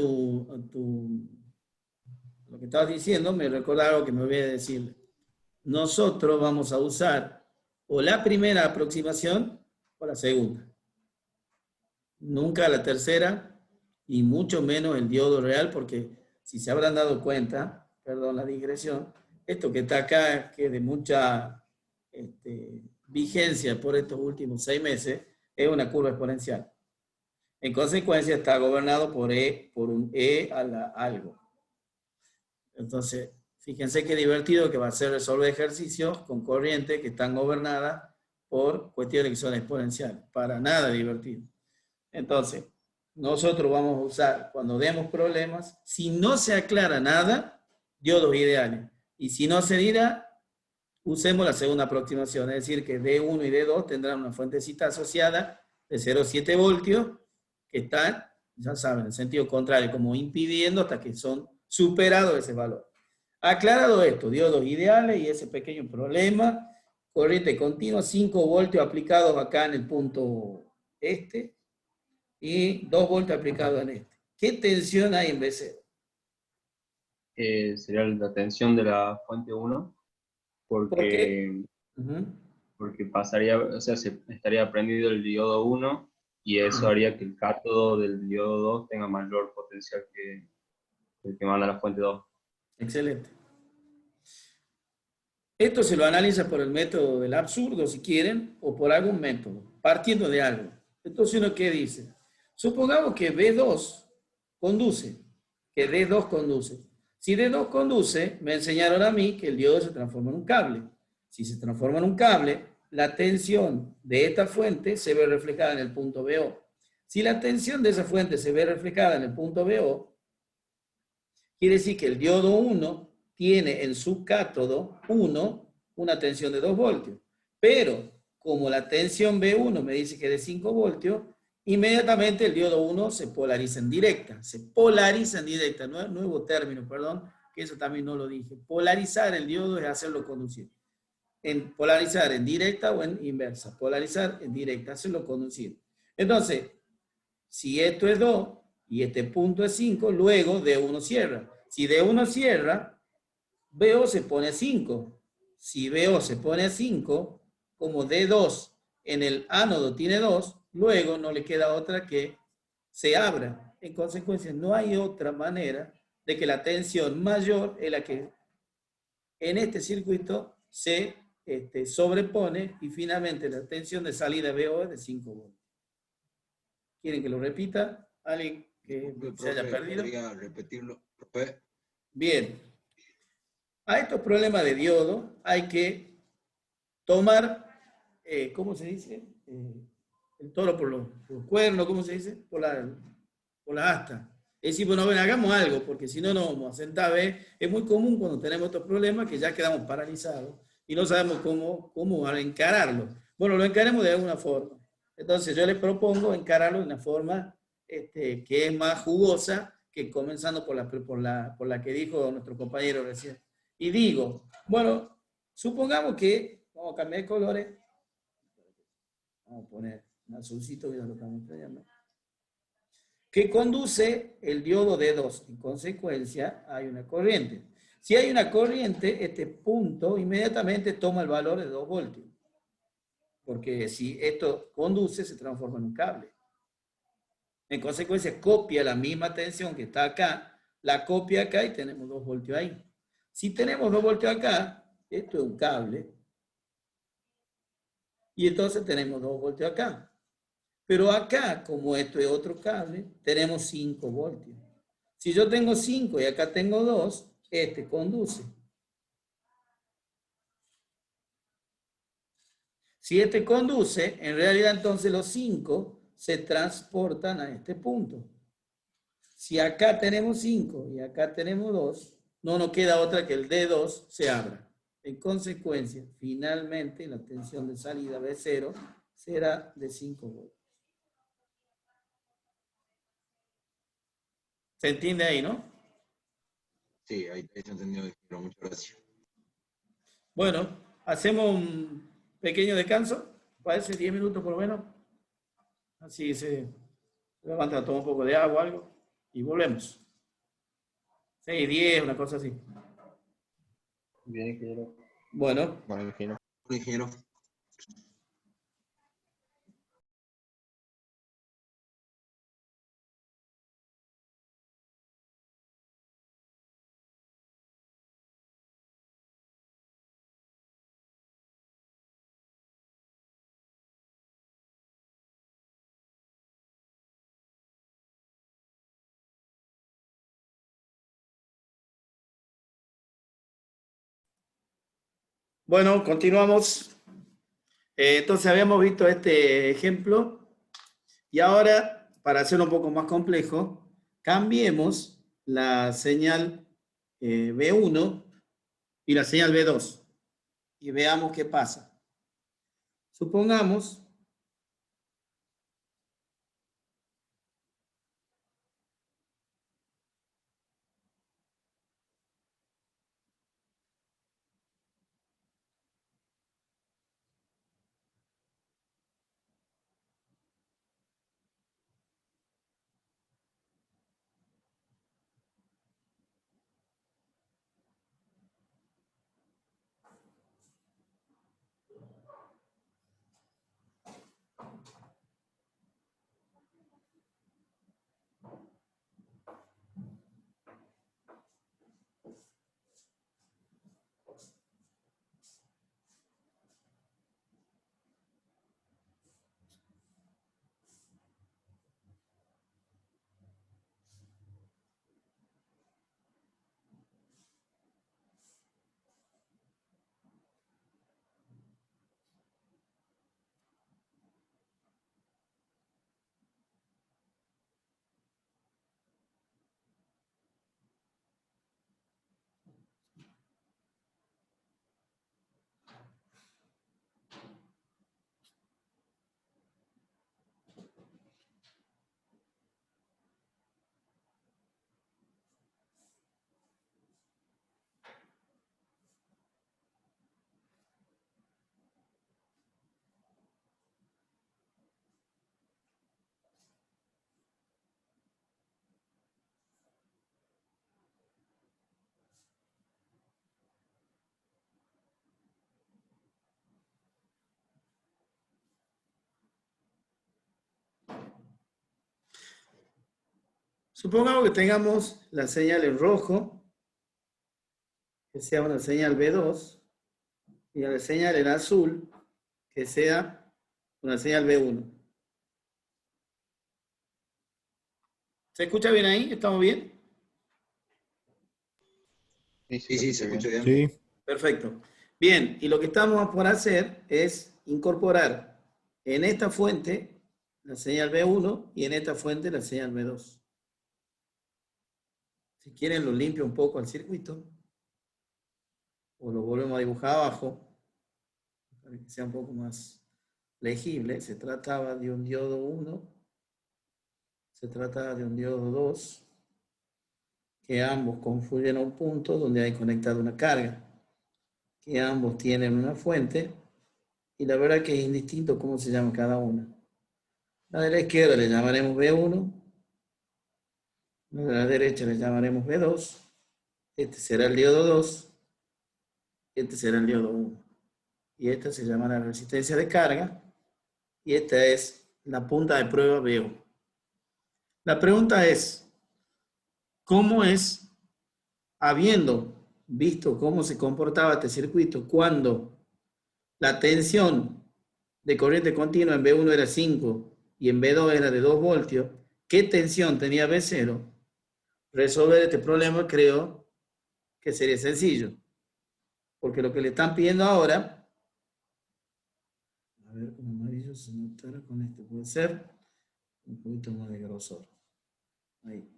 lo que estabas diciendo, me recordaba algo que me voy a decir. Nosotros vamos a usar o la primera aproximación o la segunda. Nunca la tercera y mucho menos el diodo real, porque si se habrán dado cuenta, perdón la digresión, esto que está acá, que es de mucha vigencia por estos últimos 6 meses, es una curva exponencial. En consecuencia está gobernado por un E a la algo. Entonces, fíjense qué divertido que va a ser resolver ejercicios con corrientes que están gobernadas por cuestiones que son exponenciales. Para nada divertido. Entonces, nosotros vamos a usar, cuando demos problemas, si no se aclara nada, diodos ideales. Y si no se dirá, usemos la segunda aproximación, es decir, que D1 y D2 tendrán una fuentecita asociada de 0,7 voltios que están, ya saben, en sentido contrario, como impidiendo hasta que son superados ese valor. Aclarado esto, diodos ideales y ese pequeño problema, corriente continua, 5 voltios aplicados acá en el punto y 2 voltios aplicados en este. ¿Qué tensión hay en B0? Sería la tensión de la fuente 1, porque, porque pasaría, o sea, se estaría prendido el diodo 1 y eso haría que el cátodo del diodo 2 tenga mayor potencial que el que manda la fuente 2. Excelente. Esto se lo analiza por el método del absurdo, si quieren, o por algún método, partiendo de algo. Entonces, ¿uno qué dice? Supongamos que B2 conduce, que D2 conduce. Si D2 conduce, me enseñaron a mí que el diodo se transforma en un cable. Si se transforma en un cable, la tensión de esta fuente se ve reflejada en el punto BO. Si la tensión de esa fuente se ve reflejada en el punto BO, quiere decir que el diodo 1 tiene en su cátodo 1 una tensión de 2 voltios. Pero como la tensión B1 me dice que es de 5 voltios, inmediatamente el diodo 1 se polariza en directa. Se polariza en directa, nuevo término, perdón, que eso también no lo dije. Polarizar el diodo es hacerlo conducir. En polarizar en directa o en inversa. Polarizar en directa, hacerlo conducir. Entonces, si esto es 2 y este punto es 5, luego D1 cierra. Si D1 cierra, BO se pone a 5. Si BO se pone a 5, como D2 en el ánodo tiene 2, luego no le queda otra que se abra. En consecuencia, no hay otra manera de que la tensión mayor es la que en este circuito se sobrepone y finalmente la tensión de salida BO es de 5 voltios. ¿Quieren que lo repita? ¿Alguien que se haya perdido? ¿Podría repetirlo, profe? Bien. A estos problemas de diodo hay que tomar, ¿cómo se dice? El toro por los cuernos, ¿cómo se dice? Por la asta. Es decir, bueno, ven, hagamos algo, porque si no, no vamos a sentar a ver. Es muy común cuando tenemos estos problemas que ya quedamos paralizados y no sabemos cómo encararlo. Bueno, lo encaremos de alguna forma. Entonces, yo les propongo encararlo de una forma que es más jugosa que comenzando por la que dijo nuestro compañero recién. Y digo, bueno, supongamos que, vamos a cambiar de colores, vamos a poner un azulcito, que ya lo estamos trayendo, que conduce el diodo D2. En consecuencia, hay una corriente. Si hay una corriente, este punto inmediatamente toma el valor de 2 voltios. Porque si esto conduce, se transforma en un cable. En consecuencia, copia la misma tensión que está acá, la copia acá y tenemos 2 voltios ahí. Si tenemos 2 voltios acá, esto es un cable. Y entonces tenemos 2 voltios acá. Pero acá, como esto es otro cable, tenemos 5 voltios. Si yo tengo 5 y acá tengo 2, este conduce. Si este conduce, en realidad entonces los 5 se transportan a este punto. Si acá tenemos 5 y acá tenemos 2, no nos queda otra que el D2 se abra. En consecuencia, finalmente la tensión de salida B0 será de 5 voltios. ¿Se entiende ahí, no? Sí, ahí se entendió, pero muchas gracias. Bueno, hacemos un pequeño descanso, parece 10 minutos por lo menos. Así se levanta, toma un poco de agua, algo, y volvemos. 6, 10, una cosa así. Bien, ingeniero. Bueno. Bueno, ingeniero. Ingeniero. Bueno, continuamos. Entonces habíamos visto este ejemplo y ahora, para hacerlo un poco más complejo, cambiemos la señal B1 y la señal B2 y veamos qué pasa. Supongamos Supongamos que tengamos la señal en rojo, que sea una señal B2, y la señal en azul, que sea una señal B1. ¿Se escucha bien ahí? ¿Estamos bien? Sí, se escucha bien. Sí. Perfecto. Bien, y lo que estamos por hacer es incorporar en esta fuente la señal B1 y en esta fuente la señal B2. Si quieren lo limpio un poco al circuito o lo volvemos a dibujar abajo para que sea un poco más legible. Se trataba de un diodo 1, se trataba de un diodo 2, que ambos confluyen a un punto donde hay conectada una carga, que ambos tienen una fuente, y la verdad que es indistinto cómo se llama cada una. La de la izquierda le llamaremos B1, la de la derecha le llamaremos B2, este será el diodo 2, este será el diodo 1. Y esta se llama la resistencia de carga, y esta es la punta de prueba BO. La pregunta es, ¿cómo es, habiendo visto cómo se comportaba este circuito cuando la tensión de corriente continua en B1 era 5 y en B2 era de 2 voltios, qué tensión tenía B0? Resolver este problema creo que sería sencillo. Porque lo que le están pidiendo ahora, a ver, con amarillo se notará con esto, puede ser un poquito más de grosor. Ahí.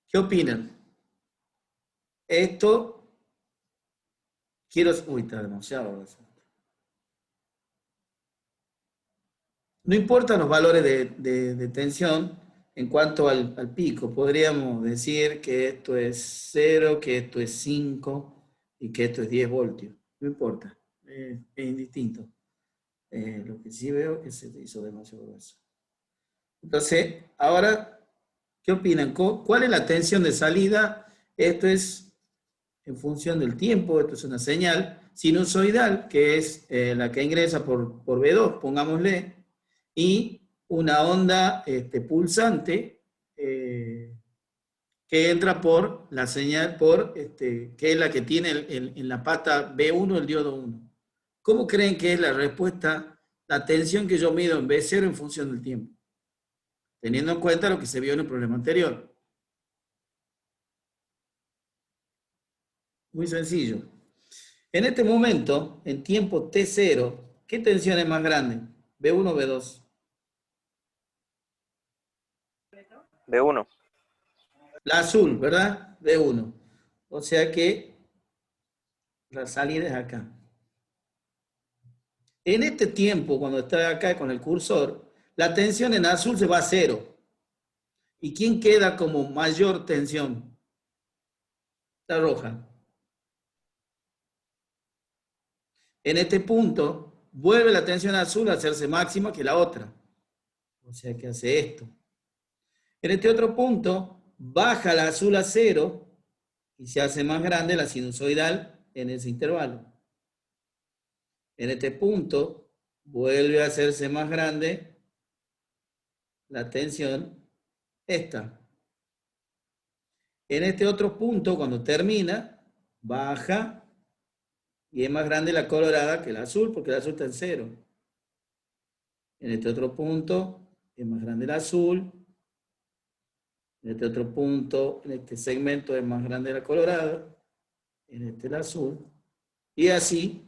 ¿Qué opinan? Esto, uy, está demasiado grosor. No importan los valores de tensión en cuanto al pico. Podríamos decir que esto es 0, que esto es 5 y que esto es 10 voltios. No importa, es indistinto. Lo que sí veo es que se hizo demasiado grueso. Entonces, ahora, ¿qué opinan? ¿Cuál es la tensión de salida? Esto es en función del tiempo, esto es una señal sinusoidal, que es la que ingresa por B2, pongámosle, y una onda pulsante que entra por la señal, que es la que tiene en la pata B1 el diodo 1. ¿Cómo creen que es la respuesta, la tensión que yo mido en B0 en función del tiempo? Teniendo en cuenta lo que se vio en el problema anterior. Muy sencillo. En este momento, en tiempo T0, ¿qué tensión es más grande? ¿B1 o B2? B1. La azul, ¿verdad? B1. O sea que la salida es acá. En este tiempo, cuando está acá con el cursor, la tensión en azul se va a 0. ¿Y quién queda como mayor tensión? La roja. En este punto, vuelve la tensión azul a hacerse máxima que la otra. O sea que hace esto. En este otro punto, baja la azul a 0 y se hace más grande la sinusoidal en ese intervalo. En este punto, vuelve a hacerse más grande la tensión esta. En este otro punto, cuando termina, baja y es más grande la colorada que la azul, porque la azul está en 0. En este otro punto, es más grande el azul. En este otro punto, en este segmento, es más grande la colorada. En este el azul. Y así.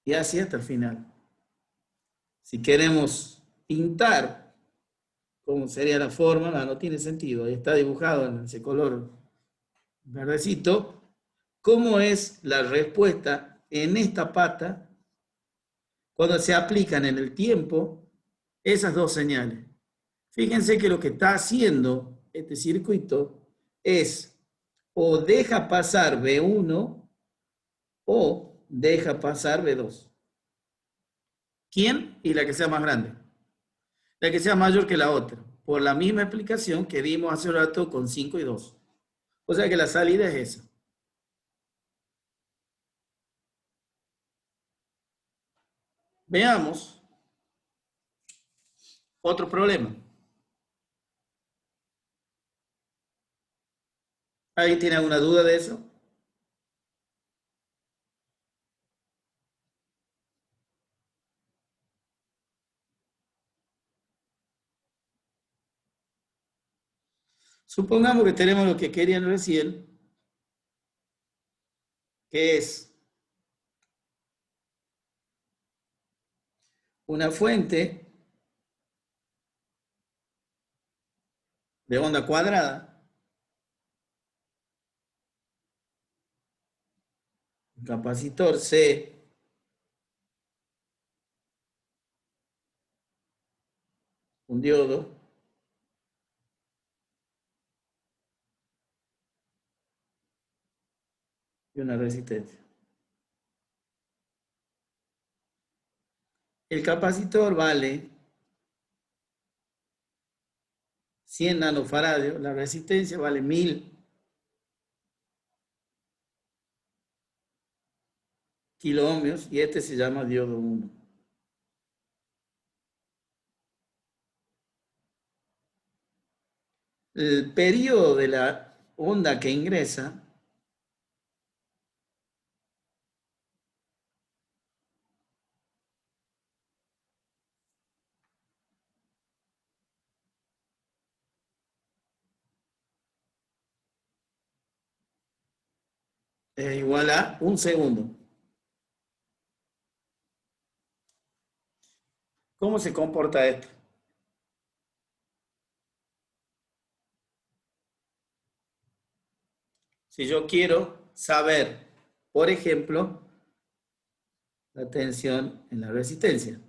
Y así hasta el final. Si queremos pintar cómo sería la forma, no tiene sentido. Ahí está dibujado en ese color verdecito. ¿Cómo es la respuesta en esta pata cuando se aplican en el tiempo esas dos señales? Fíjense que lo que está haciendo este circuito es o deja pasar B1 o deja pasar B2. ¿Quién? Y la que sea más grande. La que sea mayor que la otra. Por la misma explicación que dimos hace un rato con 5 y 2. O sea que la salida es esa. Veamos Otro problema. ¿Alguien tiene alguna duda de eso? Supongamos que tenemos lo que querían recién, que es una fuente de onda cuadrada, un capacitor C, un diodo, y una resistencia. El capacitor vale 100 nanofaradios, la resistencia vale 1000 kiloohmios y este se llama diodo 1. El periodo de la onda que ingresa es igual a 1 segundo. ¿Cómo se comporta esto? Si yo quiero saber, por ejemplo, la tensión en la resistencia.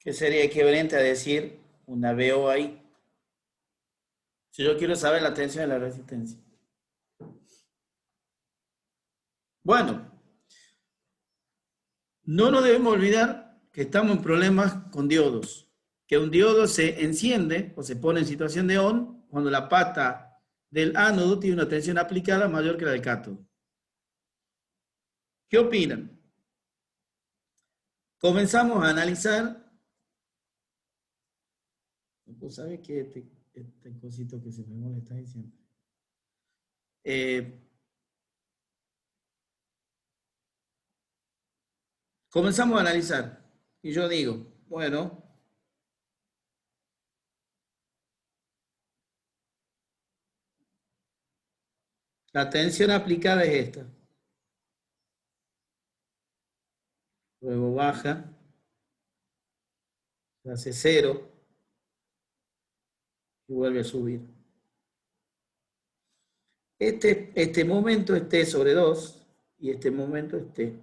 ¿Qué sería equivalente a decir una VO ahí? Si yo quiero saber la tensión en la resistencia. Bueno, no nos debemos olvidar que estamos en problemas con diodos. Que un diodo se enciende o se pone en situación de on cuando la pata del ánodo tiene una tensión aplicada mayor que la del cátodo. ¿Qué opinan? Comenzamos a analizar. Pues sabe que este cosito que se me molesta diciendo. Comenzamos a analizar. Y yo digo, bueno, la tensión aplicada es esta. Luego baja, se hace 0 y vuelve a subir. Este momento es T sobre 2 y este momento es T.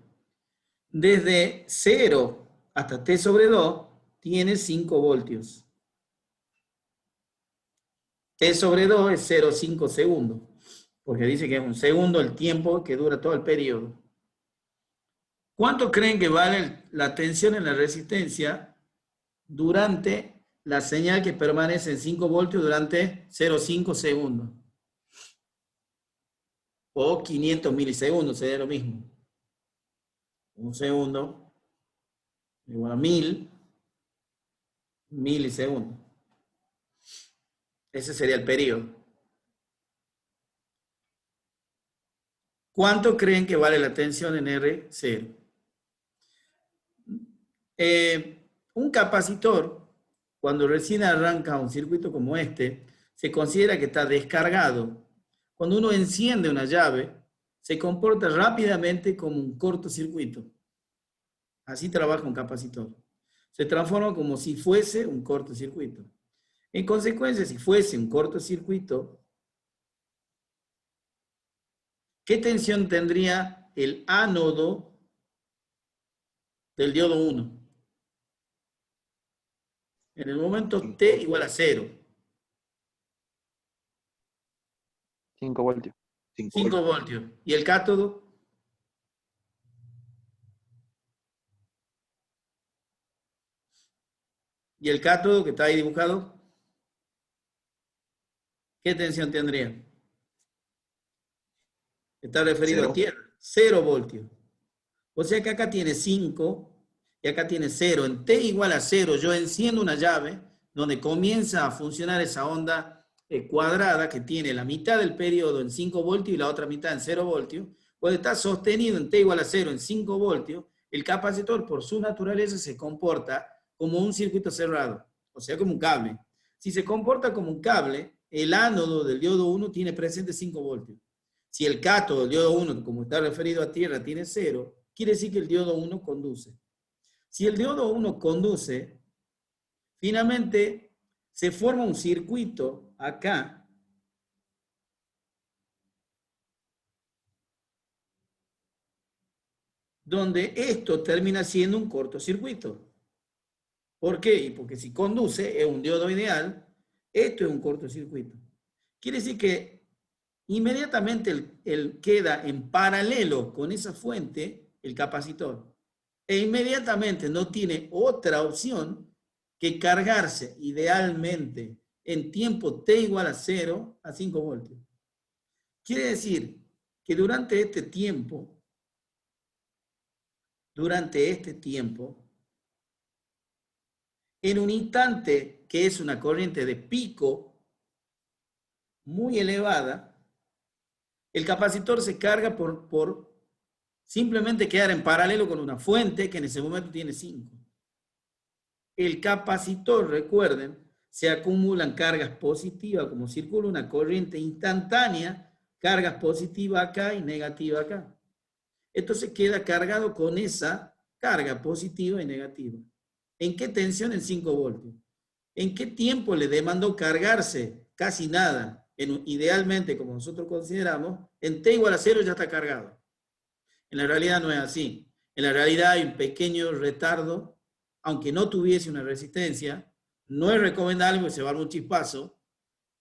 Desde 0 hasta T sobre 2 tiene 5 voltios. T sobre 2 es 0,5 segundos, porque dice que es un segundo el tiempo que dura todo el periodo. ¿Cuánto creen que vale la tensión en la resistencia durante la señal que permanece en 5 voltios durante 0,5 segundos? O 500 milisegundos, sería lo mismo. Un segundo igual a 1000 milisegundos. Ese sería el periodo. ¿Cuánto creen que vale la tensión en R0? Un capacitor, cuando recién arranca un circuito como este, se considera que está descargado. Cuando uno enciende una llave, se comporta rápidamente como un cortocircuito. Así trabaja un capacitor. Se transforma como si fuese un cortocircuito. En consecuencia, si fuese un cortocircuito, ¿qué tensión tendría el ánodo del diodo 1? En el momento T igual a 0. 5 voltios. 5 voltios. ¿Y el cátodo? ¿Y el cátodo que está ahí dibujado? ¿Qué tensión tendría? Está referido a tierra. 0 voltios. O sea que acá tiene 5 y acá tiene 0. En t igual a 0, yo enciendo una llave donde comienza a funcionar esa onda cuadrada que tiene la mitad del periodo en 5 voltios y la otra mitad en 0 voltios. Cuando está sostenido en t igual a 0 en 5 voltios, el capacitor por su naturaleza se comporta como un circuito cerrado, o sea, como un cable. Si se comporta como un cable, el ánodo del diodo 1 tiene presente 5 voltios. Si el cátodo del diodo 1, como está referido a tierra, tiene 0, quiere decir que el diodo 1 conduce. Si el diodo 1 conduce, finalmente se forma un circuito acá, donde esto termina siendo un cortocircuito. ¿Por qué? Porque si conduce, es un diodo ideal, esto es un cortocircuito. Quiere decir que inmediatamente él queda en paralelo con esa fuente, el capacitor, e inmediatamente no tiene otra opción que cargarse idealmente en tiempo t igual a 0 a 5 voltios. Quiere decir que durante este tiempo, en un instante que es una corriente de pico muy elevada, el capacitor se carga por simplemente quedar en paralelo con una fuente que en ese momento tiene 5. El capacitor, recuerden, se acumulan cargas positivas, como circula una corriente instantánea, cargas positivas acá y negativas acá. Entonces queda cargado con esa carga positiva y negativa. ¿En qué tensión? En 5 voltios. ¿En qué tiempo le demandó cargarse? Casi nada. Idealmente, como nosotros consideramos, en t igual a 0 ya está cargado. En la realidad no es así. En la realidad hay un pequeño retardo, aunque no tuviese una resistencia. No es recomendable porque se va a dar un chispazo.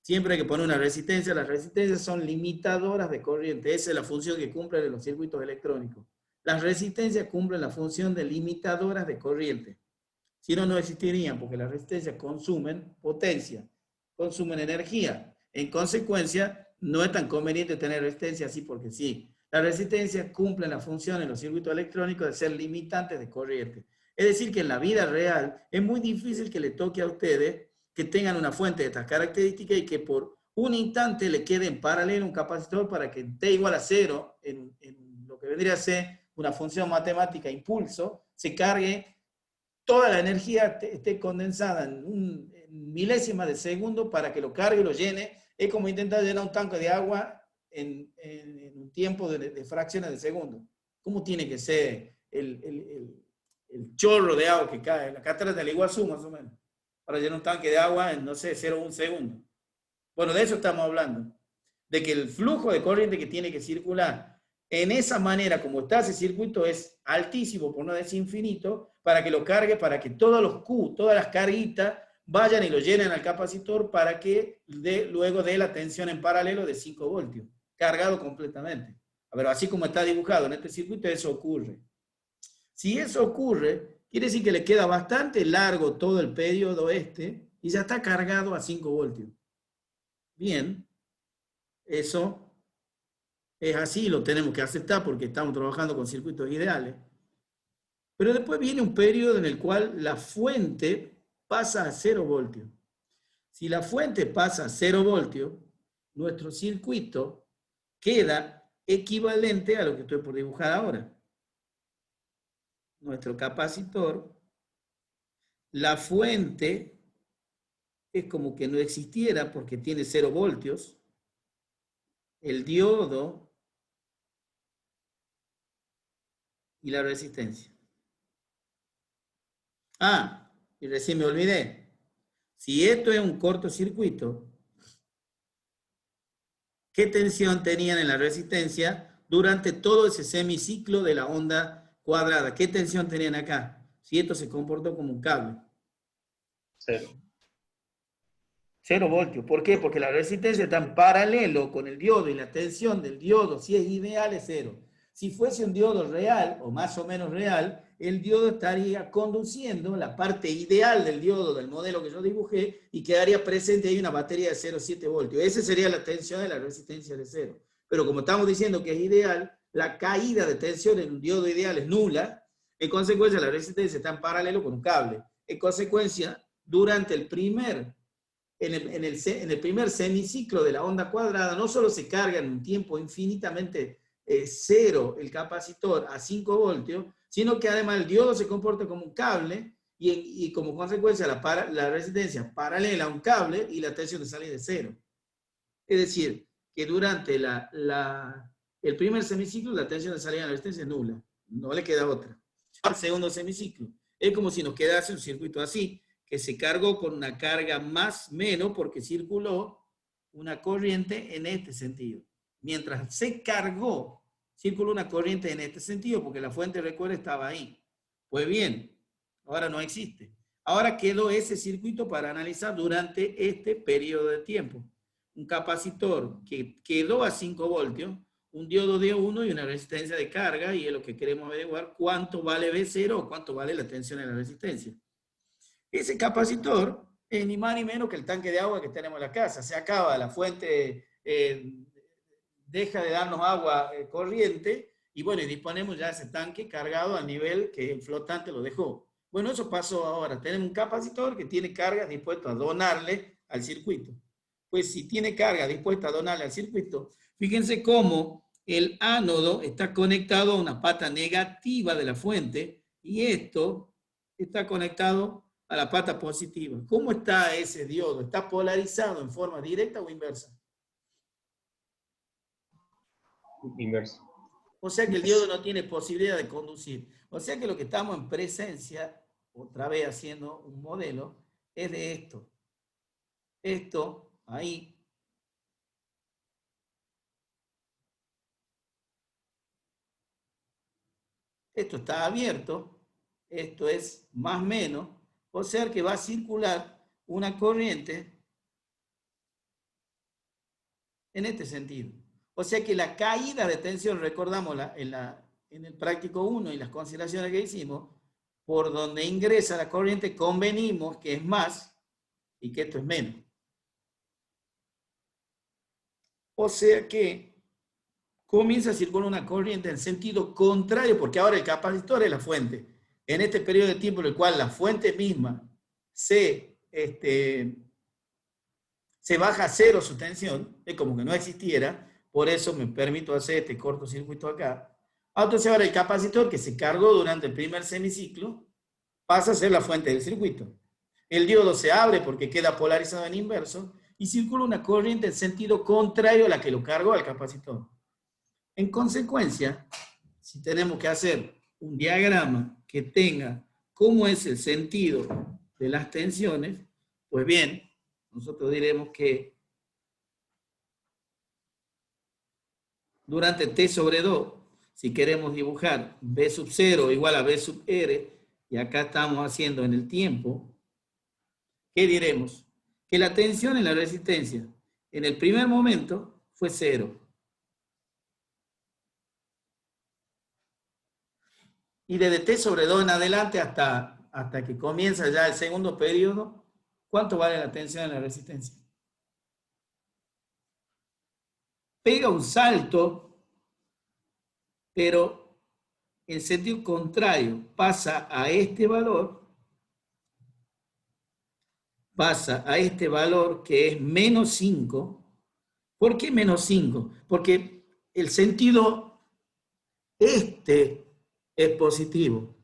Siempre hay que poner una resistencia. Las resistencias son limitadoras de corriente. Esa es la función que cumplen los circuitos electrónicos. Las resistencias cumplen la función de limitadoras de corriente. Si no, no existirían, porque las resistencias consumen potencia, consumen energía. En consecuencia, no es tan conveniente tener resistencia así porque sí. Las resistencias cumplen la función en los circuitos electrónicos de ser limitantes de corriente. Es decir, que en la vida real es muy difícil que le toque a ustedes que tengan una fuente de estas características y que por un instante le quede en paralelo un capacitor para que t igual a 0, en lo que vendría a ser una función matemática impulso, se cargue toda la energía, esté condensada en milésimas de segundo para que lo cargue y lo llene. Es como intentar llenar un tanque de agua en un tiempo de fracciones de segundo. ¿Cómo tiene que ser el chorro de agua que cae en la catarata del Iguazú, más o menos, para llenar un tanque de agua en, no sé, 0,1 segundo? Bueno, de eso estamos hablando. De que el flujo de corriente que tiene que circular en esa manera, como está ese circuito, es altísimo, por no decir infinito, para que lo cargue, para que todos los Q, todas las carguitas, vayan y lo llenen al capacitor para que luego dé la tensión en paralelo de 5 voltios, cargado completamente. Pero así como está dibujado en este circuito, eso ocurre. Si eso ocurre, quiere decir que le queda bastante largo todo el periodo y ya está cargado a 5 voltios. Bien, eso es así, lo tenemos que aceptar porque estamos trabajando con circuitos ideales. Pero después viene un periodo en el cual la fuente pasa a 0 voltios. Si la fuente pasa a 0 voltios, nuestro circuito queda equivalente a lo que estoy por dibujar ahora. Nuestro capacitor, la fuente es como que no existiera porque tiene 0 voltios. El diodo y la resistencia. Ah, y recién me olvidé. Si esto es un cortocircuito, ¿qué tensión tenían en la resistencia durante todo ese semiciclo de la onda cuadrada? ¿Qué tensión tenían acá? Si esto se comportó como un cable. 0. 0 voltios. ¿Por qué? Porque la resistencia está en paralelo con el diodo y la tensión del diodo, si es ideal, es 0. Si fuese un diodo real, o más o menos real, el diodo estaría conduciendo la parte ideal del diodo del modelo que yo dibujé y quedaría presente ahí una batería de 0,7 voltios. Esa sería la tensión de la resistencia de 0. Pero como estamos diciendo que es ideal, la caída de tensión en un diodo ideal es nula. En consecuencia, la resistencia está en paralelo con un cable. En consecuencia, durante el primer, en el primer semiciclo de la onda cuadrada, no solo se carga en un tiempo infinitamente cero el capacitor a 5 voltios, sino que además el diodo se comporta como un cable y como consecuencia la resistencia paralela a un cable y la tensión de salida de cero. Es decir, que durante el primer semiciclo la tensión de salida de la resistencia es nula. No le queda otra. El segundo semiciclo es como si nos quedase un circuito así, que se cargó con una carga más menos porque circuló una corriente en este sentido. Mientras se cargó, circuló una corriente en este sentido porque la fuente de recuerdo estaba ahí. Pues bien, ahora no existe. Ahora quedó ese circuito para analizar durante este periodo de tiempo. Un capacitor que quedó a 5 voltios, un diodo de 1 y una resistencia de carga, y es lo que queremos averiguar cuánto vale V0 o cuánto vale la tensión en la resistencia. Ese capacitor es ni más ni menos que el tanque de agua que tenemos en la casa. Se acaba, la fuente deja de darnos agua corriente y bueno, y disponemos ya de ese tanque cargado al nivel que el flotante lo dejó. Bueno, eso pasó ahora. Tenemos un capacitor que tiene carga dispuesto a donarle al circuito. Pues si tiene carga dispuesta a donarle al circuito, fíjense cómo el ánodo está conectado a una pata negativa de la fuente y esto está conectado a la pata positiva. ¿Cómo está ese diodo? ¿Está polarizado en forma directa o inversa? Inversa. O sea que el diodo no tiene posibilidad de conducir. O sea que lo que estamos en presencia, otra vez haciendo un modelo, es de esto. Esto, ahí. Esto está abierto. Esto es más o menos. O sea que va a circular una corriente en este sentido. O sea que la caída de tensión, recordamos en el práctico 1 y las consideraciones que hicimos, por donde ingresa la corriente convenimos que es más y que esto es menos. O sea que comienza a circular una corriente en sentido contrario, porque ahora el capacitor es la fuente. En este periodo de tiempo en el cual la fuente misma se baja a cero su tensión, es como que no existiera, por eso me permito hacer este cortocircuito acá. Entonces ahora el capacitor que se cargó durante el primer semiciclo pasa a ser la fuente del circuito. El diodo se abre porque queda polarizado en inverso y circula una corriente en sentido contrario a la que lo cargó al capacitor. En consecuencia, si tenemos que hacer un diagrama que tenga cómo es el sentido de las tensiones, pues bien, nosotros diremos que durante T sobre 2, si queremos dibujar B sub 0 igual a B sub R, y acá estamos haciendo en el tiempo, ¿qué diremos? Que la tensión en la resistencia en el primer momento fue 0. Y desde T sobre 2 en adelante hasta que comienza ya el segundo periodo, ¿cuánto vale la tensión en la resistencia? Pega un salto, pero en sentido contrario, pasa a este valor que es menos 5. ¿Por qué menos 5? Porque el sentido es positivo.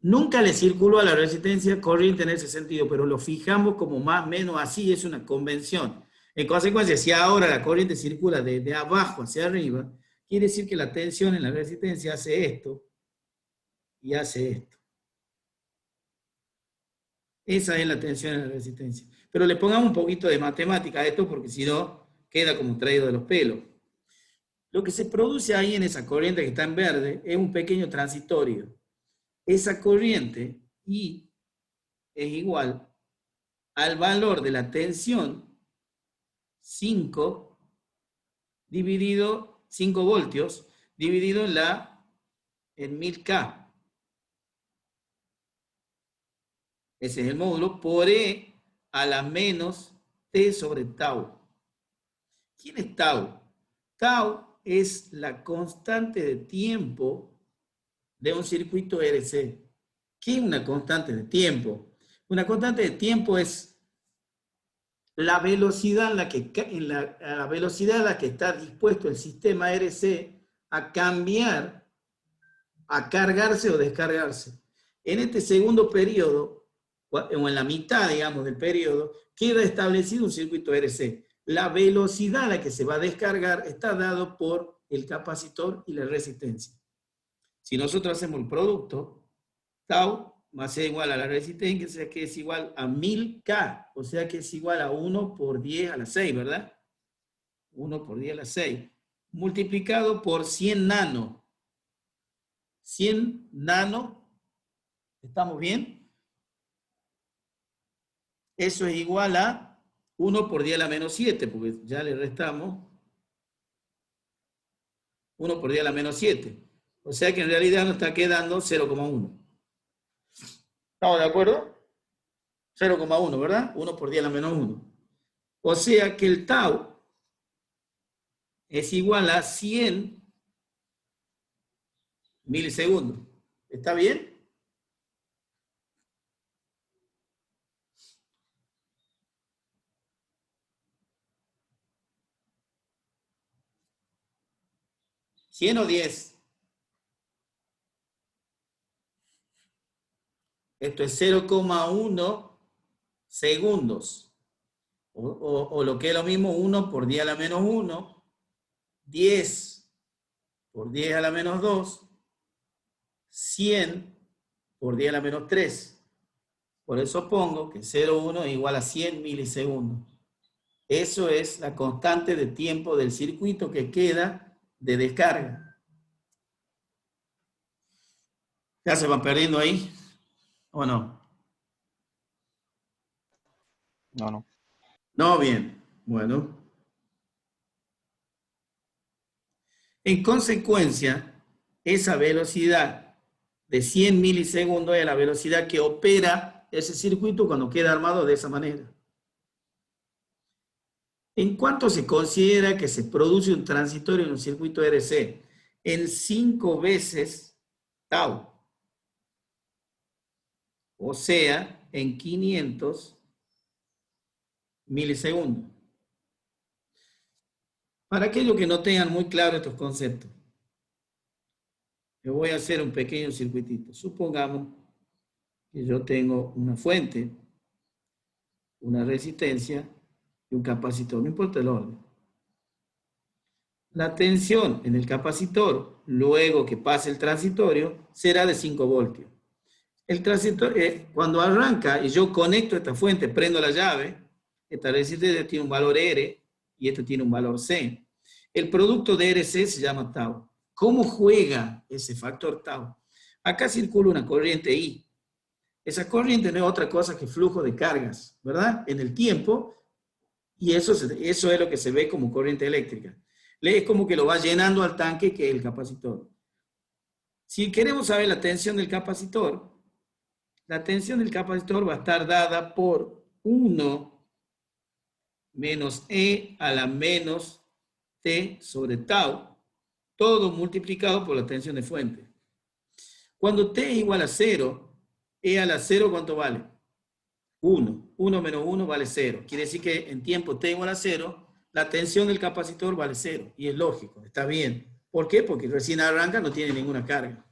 Nunca le circuló a la resistencia corriente en ese sentido, pero lo fijamos como más o menos así, es una convención. En consecuencia, si ahora la corriente circula de abajo hacia arriba, quiere decir que la tensión en la resistencia hace esto y hace esto. Esa es la tensión en la resistencia. Pero le pongamos un poquito de matemática a esto porque si no, queda como traído de los pelos. Lo que se produce ahí en esa corriente que está en verde es un pequeño transitorio. Esa corriente I es igual al valor de la tensión 5 dividido 5 voltios dividido en 1000K. Ese es el módulo por E a la menos T sobre tau. ¿Quién es tau? Tau es la constante de tiempo de un circuito RC. ¿Qué es una constante de tiempo? Una constante de tiempo es la velocidad la velocidad a la que está dispuesto el sistema RC a cambiar, a cargarse o descargarse. En este segundo periodo, o en la mitad, digamos, del periodo, queda establecido un circuito RC. La velocidad a la que se va a descargar está dado por el capacitor y la resistencia. Si nosotros hacemos el producto, tau más C igual a la resistencia, que es igual a 1000K, o sea que es igual a 1 por 10 a la 6, ¿verdad? 1 por 10 a la 6, multiplicado por 100 nano. 100 nano, ¿estamos bien? Eso es igual a 1 por 10 a la menos 7, porque ya le restamos 1 por 10 a la menos 7. O sea que en realidad nos está quedando 0,1. ¿Estamos de acuerdo? 0,1, ¿verdad? 1 por 10 a la menos 1. O sea que el tau es igual a 100 milisegundos. ¿Está bien? ¿100 o 10? Esto es 0,1 segundos. O lo que es lo mismo, 1 por 10 a la menos 1, 10 por 10 a la menos 2, 100 por 10 a la menos 3. Por eso pongo que 0,1 es igual a 100 milisegundos. Eso es la constante de tiempo del circuito que queda de descarga. ¿Ya se van perdiendo ahí? ¿O no? No. No, bien. Bueno. En consecuencia, esa velocidad de 100 milisegundos es la velocidad que opera ese circuito cuando queda armado de esa manera. ¿En cuánto se considera que se produce un transitorio en un circuito RC? En 5 veces tau. O sea, en 500 milisegundos. Para aquellos que no tengan muy claro estos conceptos, yo voy a hacer un pequeño circuitito. Supongamos que yo tengo una fuente, una resistencia y un capacitor, no importa el orden. La tensión en el capacitor, luego que pase el transitorio, será de 5 voltios. El transistor, cuando arranca y yo conecto esta fuente, prendo la llave, esta resistencia tiene un valor R y esto tiene un valor C. El producto de RC se llama tau. ¿Cómo juega ese factor tau? Acá circula una corriente I. Esa corriente no es otra cosa que flujo de cargas, ¿verdad? En el tiempo, y eso es lo que se ve como corriente eléctrica. Es como que lo va llenando al tanque que es el capacitor. Si queremos saber la tensión del capacitor, la tensión del capacitor va a estar dada por 1 menos E a la menos T sobre tau, todo multiplicado por la tensión de fuente. Cuando T es igual a 0, E a la 0, ¿cuánto vale? 1. 1 menos 1 vale 0. Quiere decir que en tiempo T igual a 0, la tensión del capacitor vale 0. Y es lógico, está bien. ¿Por qué? Porque recién arranca, no tiene ninguna carga.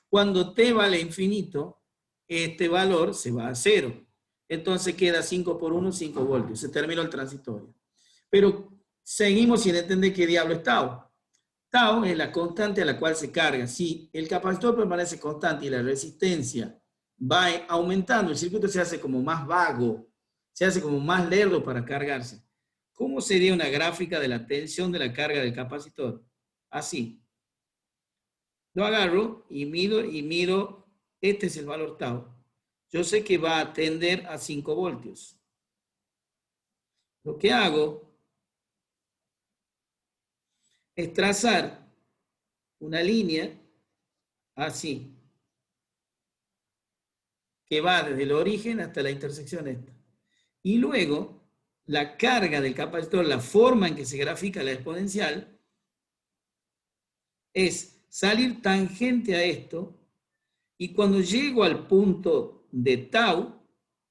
Cuando T vale infinito, este valor se va a 0. Entonces queda 5 por 1, 5 voltios. Se terminó el transitorio. Pero seguimos sin entender qué diablo es tau. Tau es la constante a la cual se carga. Si el capacitor permanece constante y la resistencia va aumentando, el circuito se hace como más vago, se hace como más lerdo para cargarse. ¿Cómo sería una gráfica de la tensión de la carga del capacitor? Así. Lo agarro y miro, este es el valor tau. Yo sé que va a tender a 5 voltios. Lo que hago es trazar una línea así, que va desde el origen hasta la intersección esta. Y luego, la carga del capacitor, la forma en que se grafica la exponencial, es salir tangente a esto, y cuando llego al punto de tau,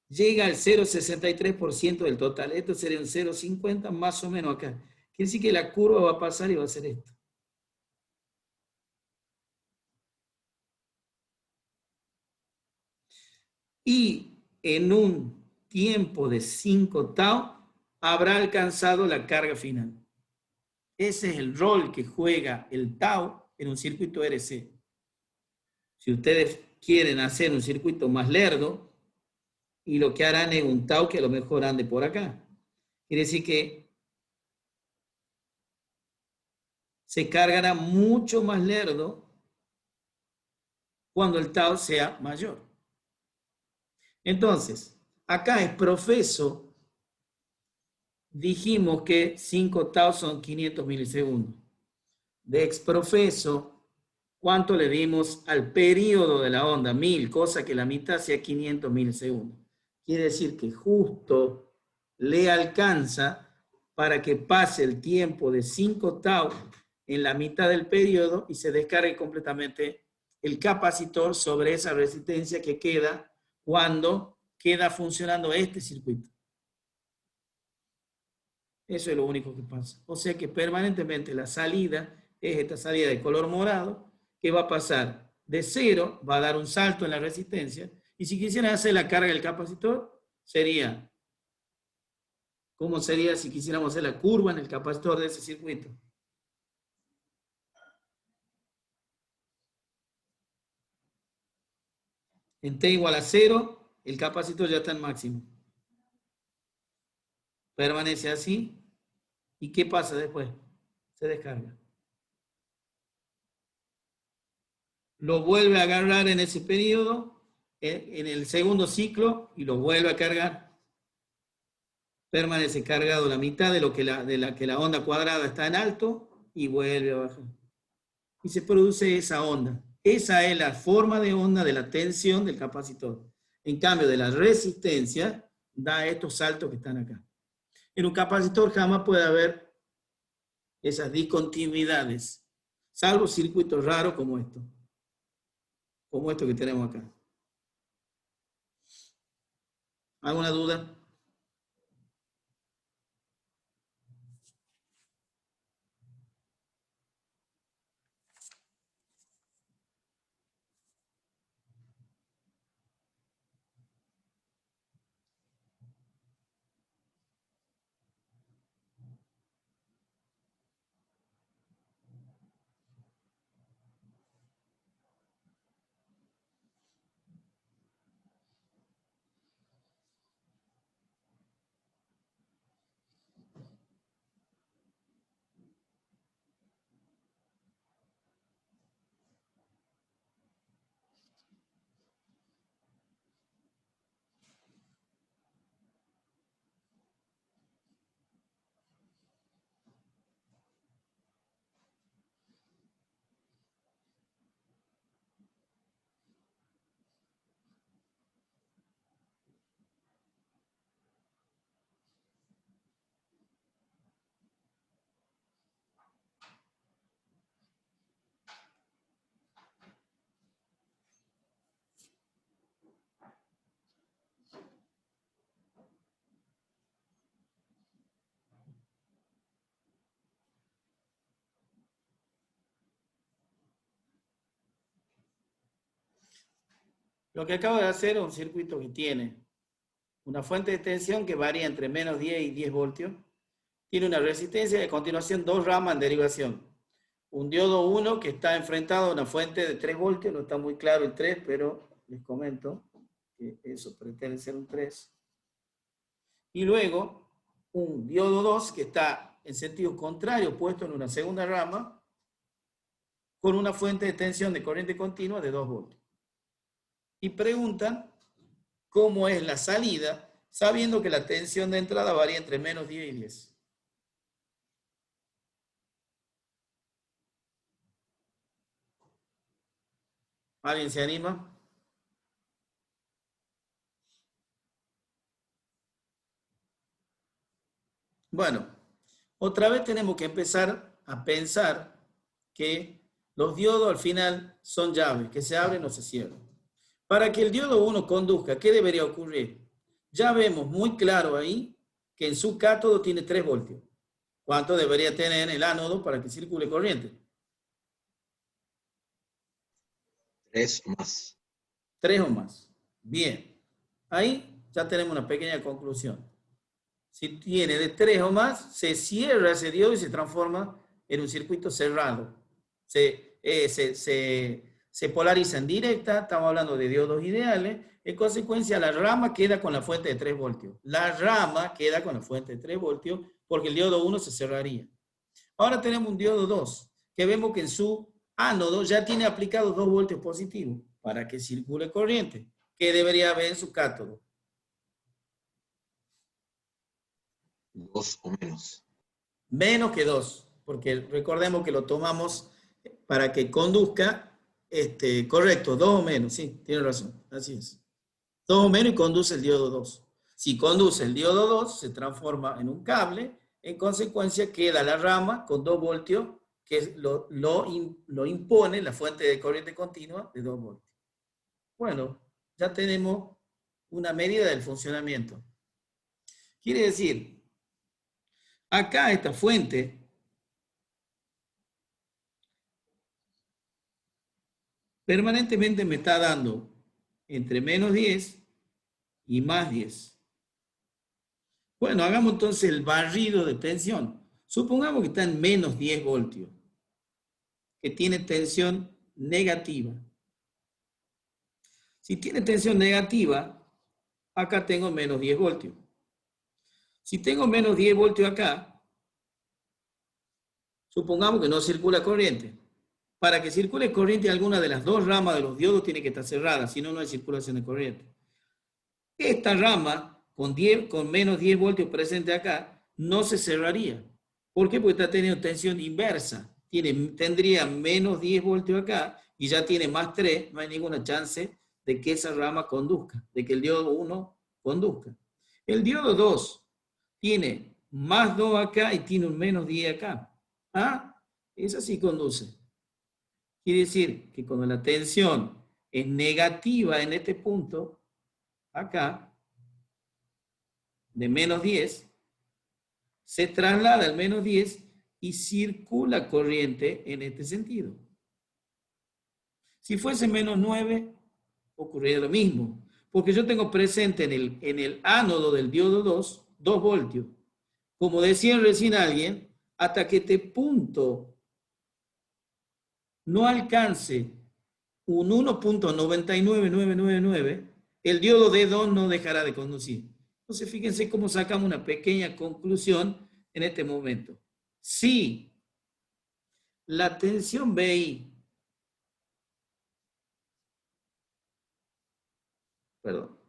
llega al 0,63% del total. Esto sería un 0,50 más o menos acá. Quiere decir que la curva va a pasar y va a ser esto. Y en un tiempo de 5 tau, habrá alcanzado la carga final. Ese es el rol que juega el tau en un circuito RC. Si ustedes quieren hacer un circuito más lerdo, y lo que harán es un tau que a lo mejor ande por acá. Quiere decir que se cargará mucho más lerdo cuando el tau sea mayor. Entonces, acá es profeso, dijimos que 5 tau son 500 milisegundos. De exprofeso, ¿cuánto le dimos al periodo de la onda? 1000, cosa que la mitad sea 500 milisegundos. Quiere decir que justo le alcanza para que pase el tiempo de 5 tau en la mitad del periodo y se descargue completamente el capacitor sobre esa resistencia que queda cuando queda funcionando este circuito. Eso es lo único que pasa. O sea que permanentemente la salida es esta salida de color morado que va a pasar de 0, va a dar un salto en la resistencia, y si quisieran hacer la carga del capacitor, sería, ¿cómo sería si quisiéramos hacer la curva en el capacitor de ese circuito? En T igual a 0, el capacitor ya está en máximo. Permanece así. ¿Y qué pasa después? Se descarga. Lo vuelve a agarrar en ese periodo, en el segundo ciclo, y lo vuelve a cargar. Permanece cargado la mitad de lo que la onda cuadrada está en alto y vuelve a bajar. Y se produce esa onda. Esa es la forma de onda de la tensión del capacitor. En cambio, de la resistencia, da estos saltos que están acá. En un capacitor jamás puede haber esas discontinuidades, salvo circuitos raros como esto que tenemos acá. ¿Alguna duda? Lo que acabo de hacer es un circuito que tiene una fuente de tensión que varía entre menos 10 y 10 voltios. Tiene una resistencia y a continuación dos ramas en derivación. Un diodo 1 que está enfrentado a una fuente de 3 voltios, no está muy claro el 3, pero les comento que eso pretende ser un 3. Y luego un diodo 2 que está en sentido contrario, puesto en una segunda rama, con una fuente de tensión de corriente continua de 2 voltios. Y preguntan cómo es la salida, sabiendo que la tensión de entrada varía entre menos 10 y 10. ¿Alguien se anima? Bueno, otra vez tenemos que empezar a pensar que Los diodos al final son llaves que se abren o se cierran. Para que el diodo 1 conduzca, ¿qué debería ocurrir? Ya vemos muy claro ahí que en su cátodo tiene 3 voltios. ¿Cuánto debería tener el ánodo para que circule corriente? 3 o más. 3 o más. Bien. Ahí ya tenemos una pequeña conclusión. Si tiene de 3 o más, se cierra ese diodo y se transforma en un circuito cerrado. Se polariza en directa, estamos hablando de diodos ideales. En consecuencia, la rama queda con la fuente de 3 voltios. La rama queda con la fuente de 3 voltios porque el diodo 1 se cerraría. Ahora tenemos un diodo 2, que vemos que en su ánodo ya tiene aplicados 2 voltios positivos para que circule corriente. ¿Qué debería haber en su cátodo? 2 o menos. Menos que 2, porque recordemos que lo tomamos para que conduzca, correcto, 2 o menos, sí, tiene razón, así es. 2 o menos y conduce el diodo 2. Si conduce el diodo 2, se transforma en un cable, en consecuencia queda la rama con 2 voltios, que lo impone la fuente de corriente continua de 2 voltios. Bueno, ya tenemos una medida del funcionamiento. Quiere decir, acá esta fuente permanentemente me está dando entre menos 10 y más 10. Bueno, hagamos entonces el barrido de tensión. Supongamos que está en menos 10 voltios, que tiene tensión negativa. Si tiene tensión negativa, acá tengo menos 10 voltios. Si tengo menos 10 voltios acá, supongamos que no circula corriente. Para que circule corriente, alguna de las 2 ramas de los diodos tiene que estar cerrada, si no, no hay circulación de corriente. Esta rama, con menos 10 voltios presente acá, no se cerraría. ¿Por qué? Porque está teniendo tensión inversa. Tendría menos 10 voltios acá y ya tiene más 3, no hay ninguna chance de que esa rama conduzca, de que el diodo 1 conduzca. El diodo 2 tiene más 2 acá y tiene un menos 10 acá. ¿Ah? Esa sí conduce. Quiere decir que cuando la tensión es negativa en este punto, acá, de menos 10, se traslada al menos 10 y circula corriente en este sentido. Si fuese menos 9, ocurriría lo mismo, porque yo tengo presente en el ánodo del diodo 2 voltios. Como decía recién alguien, hasta que este punto no alcance un 1.99999, el diodo D2 no dejará de conducir. Entonces, fíjense cómo sacamos una pequeña conclusión en este momento. Si la tensión BI, perdón,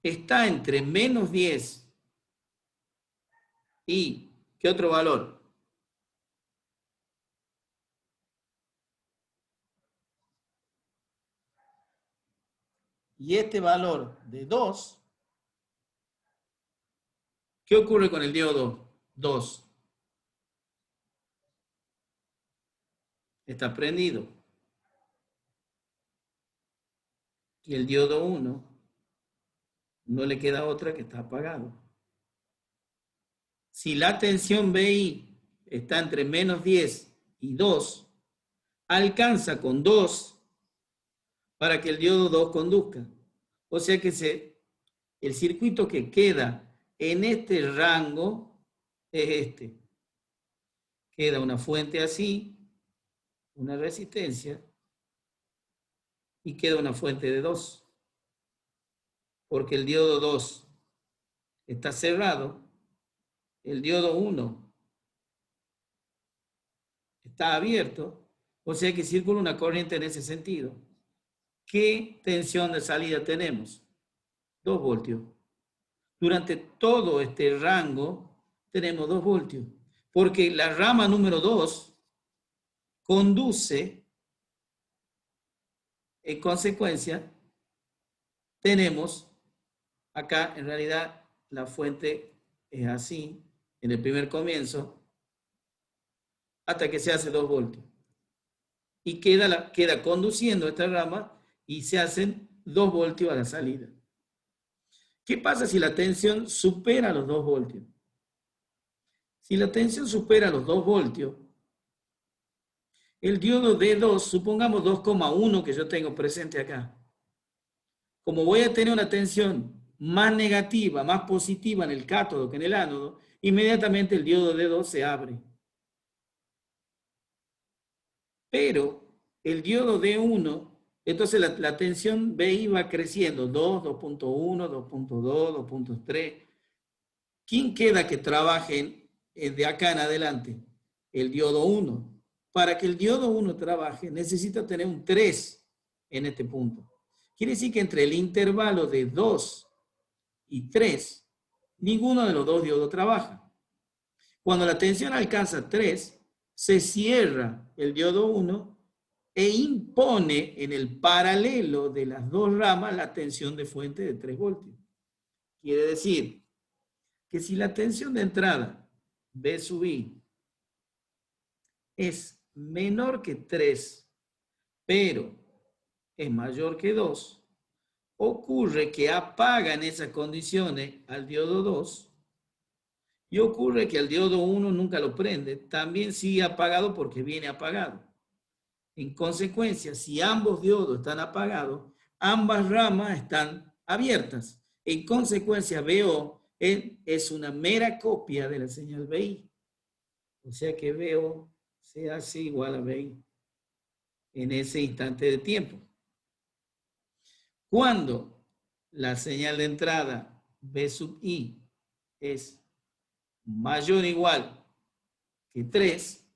está entre menos 10 y, ¿qué otro valor? Y este valor de 2, ¿qué ocurre con el diodo 2? Está prendido. Y el diodo 1 no le queda otra que está apagado. Si la tensión BI está entre menos 10 y 2, alcanza con 2 para que el diodo 2 conduzca. O sea que el circuito que queda en este rango es este. Queda una fuente así, una resistencia, y queda una fuente de 2. Porque el diodo 2 está cerrado, el diodo 1 está abierto, o sea que circula una corriente en ese sentido. ¿Qué tensión de salida tenemos? 2 voltios. Durante todo este rango tenemos 2 voltios, porque la rama número 2 conduce, en consecuencia, tenemos Acá, en realidad, la fuente es así, en el primer comienzo, hasta que se hace 2 voltios. Y queda conduciendo esta rama y se hacen 2 voltios a la salida. ¿Qué pasa si la tensión supera los 2 voltios? Si la tensión supera los 2 voltios, el diodo D2, supongamos 2,1 que yo tengo presente acá. Como voy a tener una tensión más negativa, más positiva en el cátodo que en el ánodo, inmediatamente el diodo D2 se abre. Pero el diodo D1, entonces la tensión BI va creciendo, 2, 2.1, 2.2, 2.3. ¿Quién queda que trabaje de acá en adelante? El diodo 1. Para que el diodo 1 trabaje, necesita tener un 3 en este punto. Quiere decir que entre el intervalo de 2 y 3, ninguno de los dos diodos trabaja. Cuando la tensión alcanza 3, se cierra el diodo 1 e impone en el paralelo de las dos ramas la tensión de fuente de 3 voltios. Quiere decir que si la tensión de entrada, B sub I, es menor que 3, pero es mayor que 2, ocurre que apaga en esas condiciones al diodo 2 y ocurre que el diodo 1 nunca lo prende, también sigue apagado porque viene apagado. En consecuencia, si ambos diodos están apagados, ambas ramas están abiertas. En consecuencia, BO es una mera copia de la señal BI. O sea que BO se hace igual a BI en ese instante de tiempo. Cuando la señal de entrada B sub I es mayor o igual que 3,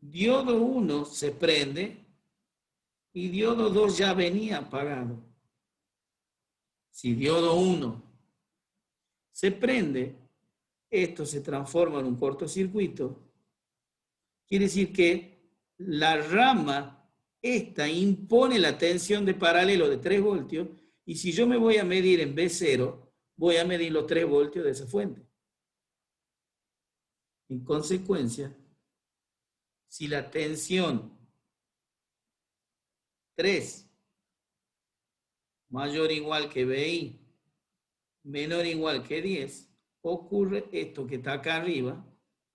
diodo 1 se prende y diodo 2 ya venía apagado. Si diodo 1 se prende, esto se transforma en un cortocircuito. Quiere decir que la rama esta impone la tensión de paralelo de 3 voltios y si yo me voy a medir en B0, voy a medir los 3 voltios de esa fuente. En consecuencia, si la tensión 3 mayor o igual que BI menor o igual que 10, ocurre esto que está acá arriba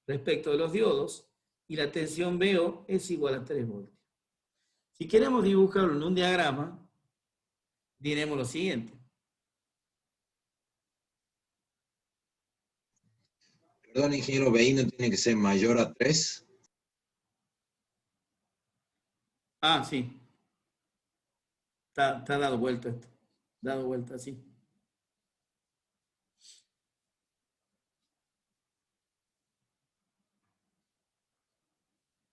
respecto de los diodos y la tensión BO es igual a 3 voltios. Si queremos dibujarlo en un diagrama, diremos lo siguiente. Perdón, ingeniero, BI no tiene que ser mayor a 3. Ah, sí. Está dado vuelta esto. Dado vuelta así.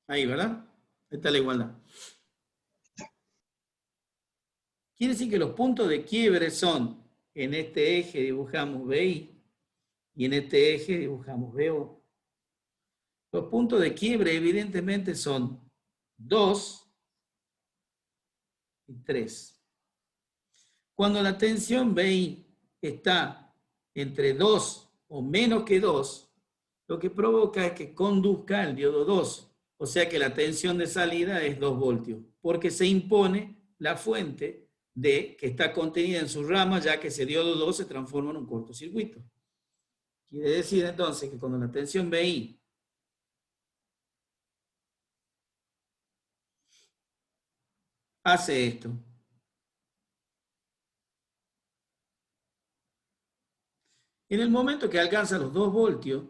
Ahí, ¿verdad? Ahí está la igualdad. Quiere decir que los puntos de quiebre son, en este eje dibujamos BI y en este eje dibujamos BO. Los puntos de quiebre evidentemente son 2 y 3. Cuando la tensión BI está entre 2 o menos que 2, lo que provoca es que conduzca el diodo 2. O sea que la tensión de salida es 2 voltios, porque se impone la fuente que está contenida en su rama, ya que ese diodo 2 se transforma en un cortocircuito. Quiere decir entonces que cuando la tensión BI hace esto, en el momento que alcanza los 2 voltios,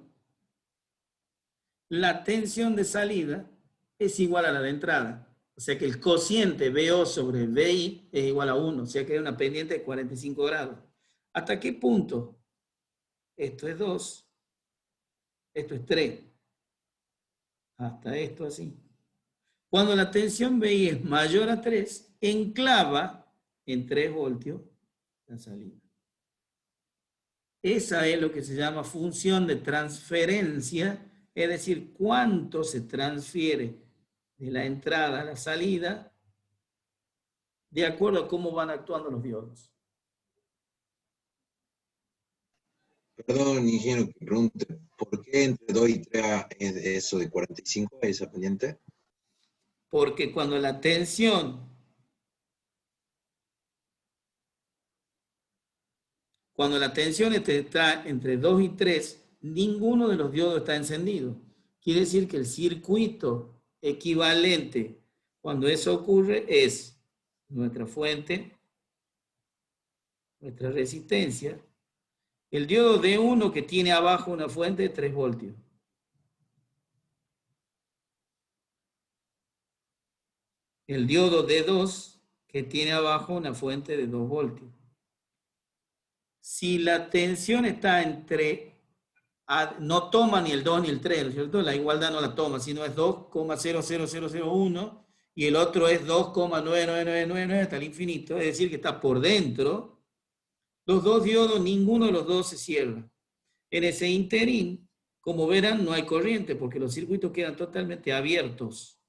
la tensión de salida es igual a la de entrada. O sea que el cociente BO sobre BI es igual a 1. O sea que hay una pendiente de 45 grados. ¿Hasta qué punto? Esto es 2. Esto es 3. Hasta esto así. Cuando la tensión BI es mayor a 3, enclava en 3 voltios la salida. Esa es lo que se llama función de transferencia, es decir, cuánto se transfiere de la entrada a la salida de acuerdo a cómo van actuando los diodos. Perdón, ingeniero, que pregunte, ¿por qué entre 2 y 3A es eso de 45, esa pendiente? Porque cuando la tensión está entre 2 y 3, ninguno de los diodos está encendido. Quiere decir que el circuito equivalente cuando eso ocurre es nuestra fuente, nuestra resistencia, el diodo D1 que tiene abajo una fuente de 3 voltios. El diodo D2 que tiene abajo una fuente de 2 voltios. Si la tensión está entre, no toma ni el 2 ni el 3, ¿no es cierto? La igualdad no la toma, sino es 2,00001 y el otro es 2,99999 hasta el infinito, es decir, que está por dentro. Los dos diodos, ninguno de los dos se cierra. En ese interín, como verán, no hay corriente porque los circuitos quedan totalmente abiertos.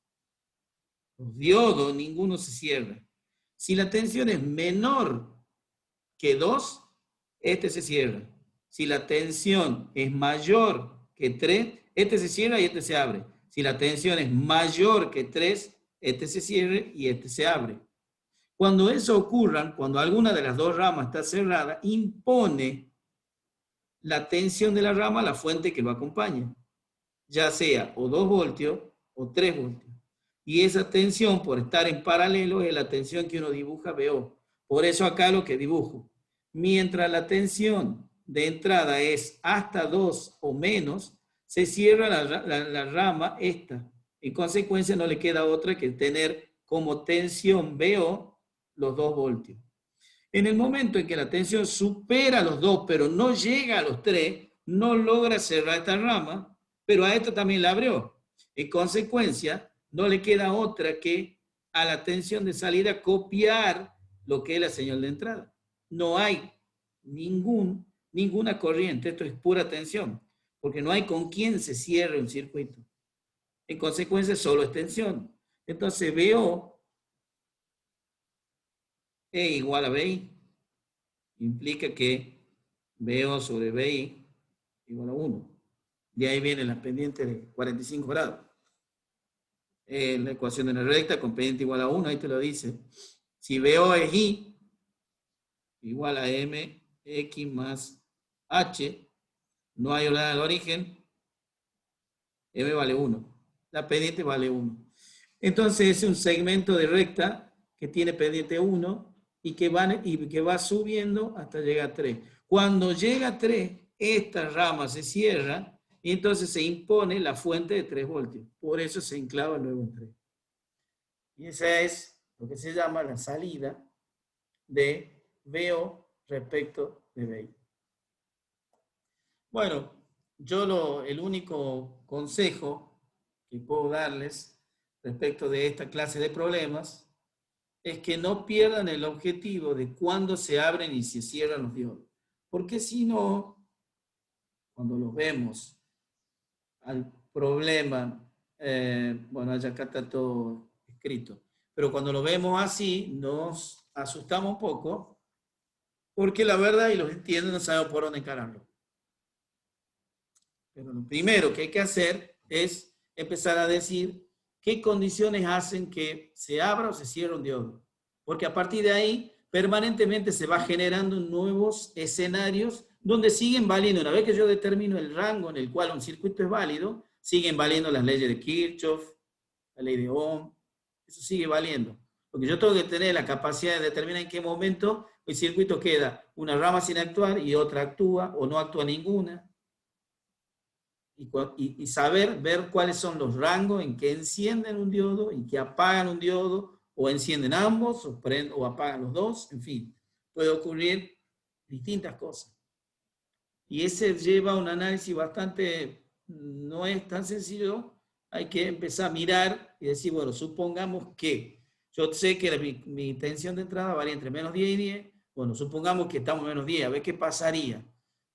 Los diodos, ninguno se cierra. Si la tensión es menor que 2, este se cierra. Si la tensión es mayor que 3, este se cierra y este se abre. Si la tensión es mayor que 3, este se cierra y este se abre. Cuando eso ocurra, cuando alguna de las dos ramas está cerrada, impone la tensión de la rama a la fuente que lo acompaña, ya sea o 2 voltios o 3 voltios. Y esa tensión, por estar en paralelo, es la tensión que uno dibuja VO. Por eso acá lo que dibujo. Mientras la tensión de entrada es hasta 2 o menos, se cierra la rama esta. En consecuencia, no le queda otra que tener como tensión VO los 2 voltios. En el momento en que la tensión supera los 2, pero no llega a los 3, no logra cerrar esta rama, pero a esta también la abrió. En consecuencia, no le queda otra que a la tensión de salida copiar lo que es la señal de entrada. No hay ninguna corriente, esto es pura tensión, porque no hay con quién se cierre un circuito. En consecuencia, solo es tensión. Entonces, VO E igual a BI, implica que VO sobre BI igual a 1. De ahí viene la pendiente de 45 grados. La ecuación de la recta con pendiente igual a 1, ahí te lo dice. Si VO es I, igual a MX más H, no hay ordenada al origen, M vale 1. La pendiente vale 1. Entonces es un segmento de recta que tiene pendiente 1 y que va subiendo hasta llegar a 3. Cuando llega a 3, esta rama se cierra y entonces se impone la fuente de 3 voltios. Por eso se enclava luego en 3. Y esa es lo que se llama la salida de VO respecto de VI. Bueno, yo el único consejo que puedo darles respecto de esta clase de problemas es que no pierdan el objetivo de cuándo se abren y se cierran los diodos. Porque si no, cuando los vemos al problema, bueno, ya acá está todo escrito, pero cuando lo vemos así, nos asustamos un poco, porque la verdad, y los entiendo, no sabemos por dónde encararlo. Pero lo primero que hay que hacer es empezar a decir qué condiciones hacen que se abra o se cierre un diodo. Porque a partir de ahí, permanentemente se va generando nuevos escenarios donde siguen valiendo. Una vez que yo determino el rango en el cual un circuito es válido, siguen valiendo las leyes de Kirchhoff, la ley de Ohm, eso sigue valiendo. Porque yo tengo que tener la capacidad de determinar en qué momento el circuito queda una rama sin actuar y otra actúa o no actúa ninguna. Y saber ver cuáles son los rangos en que encienden un diodo y que apagan un diodo, o encienden ambos, o apagan los dos, en fin. Puede ocurrir distintas cosas. Y ese lleva un análisis bastante, no es tan sencillo, hay que empezar a mirar y decir, bueno, supongamos que yo sé que mi tensión de entrada varía entre menos 10 y 10, bueno, supongamos que estamos en menos 10, a ver qué pasaría.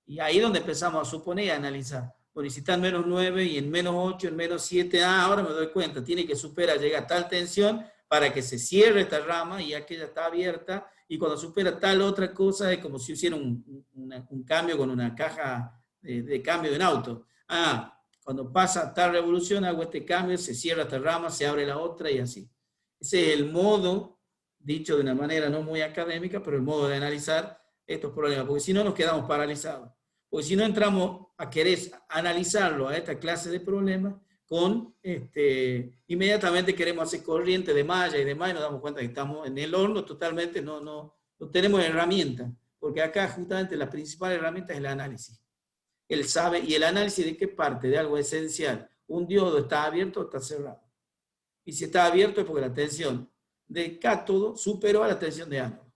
Y ahí es donde empezamos a suponer y a analizar. Bueno, y si está en menos 9 y en menos 8, en menos 7, ahora me doy cuenta, tiene que superar, llega a tal tensión para que se cierre esta rama y aquella está abierta y cuando supera tal otra cosa es como si hiciera un cambio con una caja de cambio de un auto. Cuando pasa tal revolución hago este cambio, se cierra esta rama, se abre la otra y así. Ese es el modo, dicho de una manera no muy académica, pero el modo de analizar estos problemas, porque si no nos quedamos paralizados. Porque si no entramos a querer analizarlo a esta clase de problemas, inmediatamente queremos hacer corriente de malla y demás, y nos damos cuenta que estamos en el horno totalmente, no tenemos herramientas, porque acá justamente la principal herramienta es el análisis. Él sabe, y el análisis de qué parte, de algo esencial. Un diodo está abierto o está cerrado. Y si está abierto es porque la tensión de cátodo superó a la tensión de ánodo.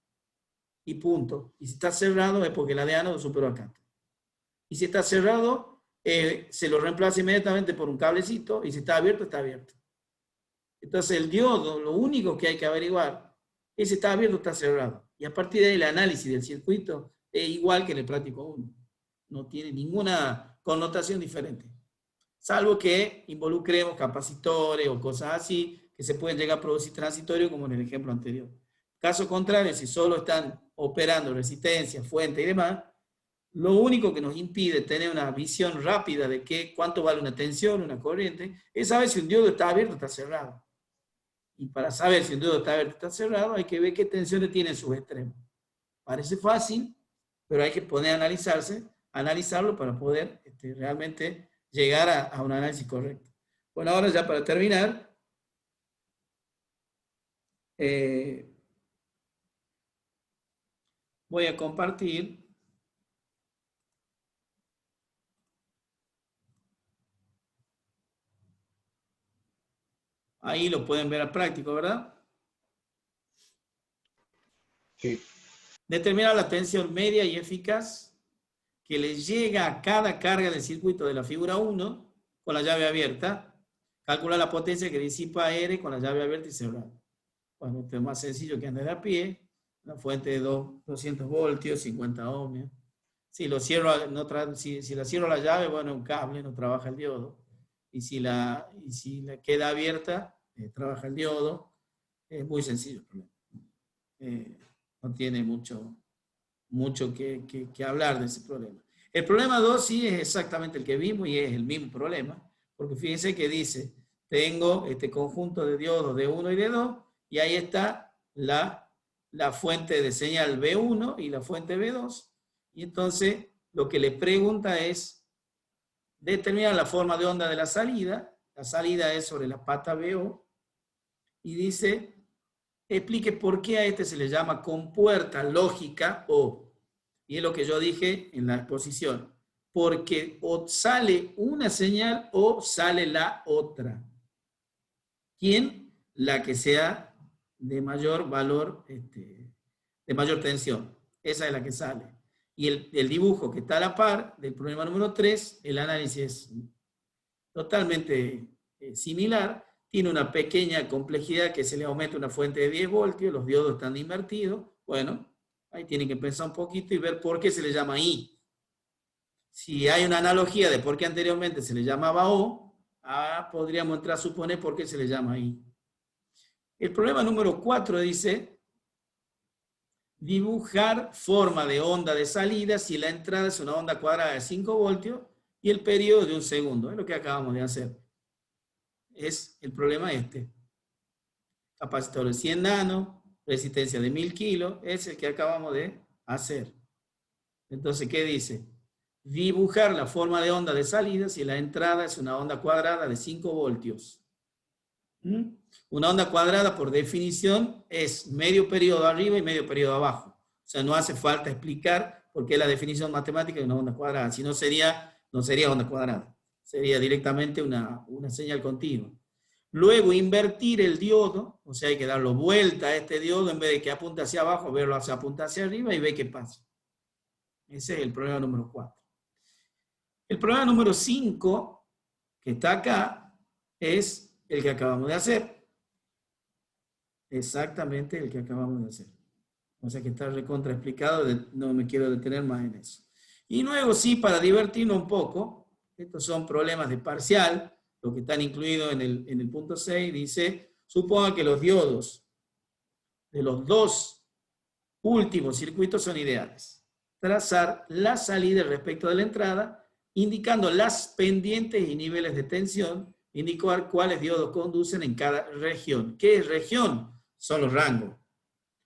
Y punto. Y si está cerrado es porque la de ánodo superó a cátodo. Y si está cerrado, se lo reemplaza inmediatamente por un cablecito, y si está abierto, está abierto. Entonces el diodo, lo único que hay que averiguar es si está abierto o está cerrado. Y a partir de ahí el análisis del circuito es igual que en el práctico 1. No tiene ninguna connotación diferente. Salvo que involucremos capacitores o cosas así, que se pueden llegar a producir transitorios como en el ejemplo anterior. Caso contrario, si solo están operando resistencia, fuente y demás, lo único que nos impide tener una visión rápida de cuánto vale una tensión, una corriente, es saber si un diodo está abierto o está cerrado. Y para saber si un diodo está abierto o está cerrado, hay que ver qué tensiones tiene en sus extremos. Parece fácil, pero hay que poner a analizarlo para poder realmente llegar a un análisis correcto. Bueno, ahora ya para terminar, voy a compartir ahí lo pueden ver al práctico, ¿verdad? Sí. Determinar la tensión media y eficaz que le llega a cada carga del circuito de la figura 1 con la llave abierta. Calcular la potencia que disipa R con la llave abierta y cerrada. Bueno, esto es más sencillo que andar a pie. Una fuente de 200 voltios, 50 ohmios. Si la cierro la llave, bueno, un cable, no trabaja el diodo. Y si la queda abierta, trabaja el diodo. Es muy sencillo el problema. No tiene mucho que hablar de ese problema. El problema 2 sí es exactamente el que vimos y es el mismo problema, porque fíjense que dice, tengo este conjunto de diodos D1 y D2, y ahí está la fuente de señal B1 y la fuente B2, y entonces lo que le pregunta es determinar la forma de onda de la salida es sobre la pata BO, y dice, explique por qué a este se le llama compuerta lógica O. Y es lo que yo dije en la exposición. Porque o sale una señal o sale la otra. ¿Quién? La que sea de mayor valor, de mayor tensión. Esa es la que sale. Y el dibujo que está a la par del problema número 3, el análisis es totalmente similar. Tiene una pequeña complejidad que se le aumenta una fuente de 10 voltios, los diodos están invertidos. Bueno, ahí tienen que pensar un poquito y ver por qué se le llama I. Si hay una analogía de por qué anteriormente se le llamaba O, podríamos entrar a suponer por qué se le llama I. El problema número 4 dice, dibujar forma de onda de salida si la entrada es una onda cuadrada de 5 voltios y el periodo de 1 segundo. Es lo que acabamos de hacer. Es el problema Capacitor de 100 nano, resistencia de 1000 kilos, es el que acabamos de hacer. Entonces, ¿qué dice? Dibujar la forma de onda de salida si la entrada es una onda cuadrada de 5 voltios. Una onda cuadrada, por definición, es medio periodo arriba y medio periodo abajo. O sea, no hace falta explicar por qué la definición matemática de una onda cuadrada. Si no no sería onda cuadrada. Sería directamente una señal continua. Luego invertir el diodo, o sea, hay que darlo vuelta a este diodo en vez de que apunte hacia abajo, verlo hacia apunta hacia arriba y ver qué pasa. Ese es el problema número 4. El problema número 5, que está acá, es el que acabamos de hacer. Exactamente el que acabamos de hacer. O sea que está recontra explicado, no me quiero detener más en eso. Y luego sí, para divertirnos un poco, estos son problemas de parcial, lo que están incluidos en el punto 6, dice, suponga que los diodos de los dos últimos circuitos son ideales. Trazar la salida respecto de la entrada, indicando las pendientes y niveles de tensión, indicar cuáles diodos conducen en cada región. ¿Qué es región? Son los rangos.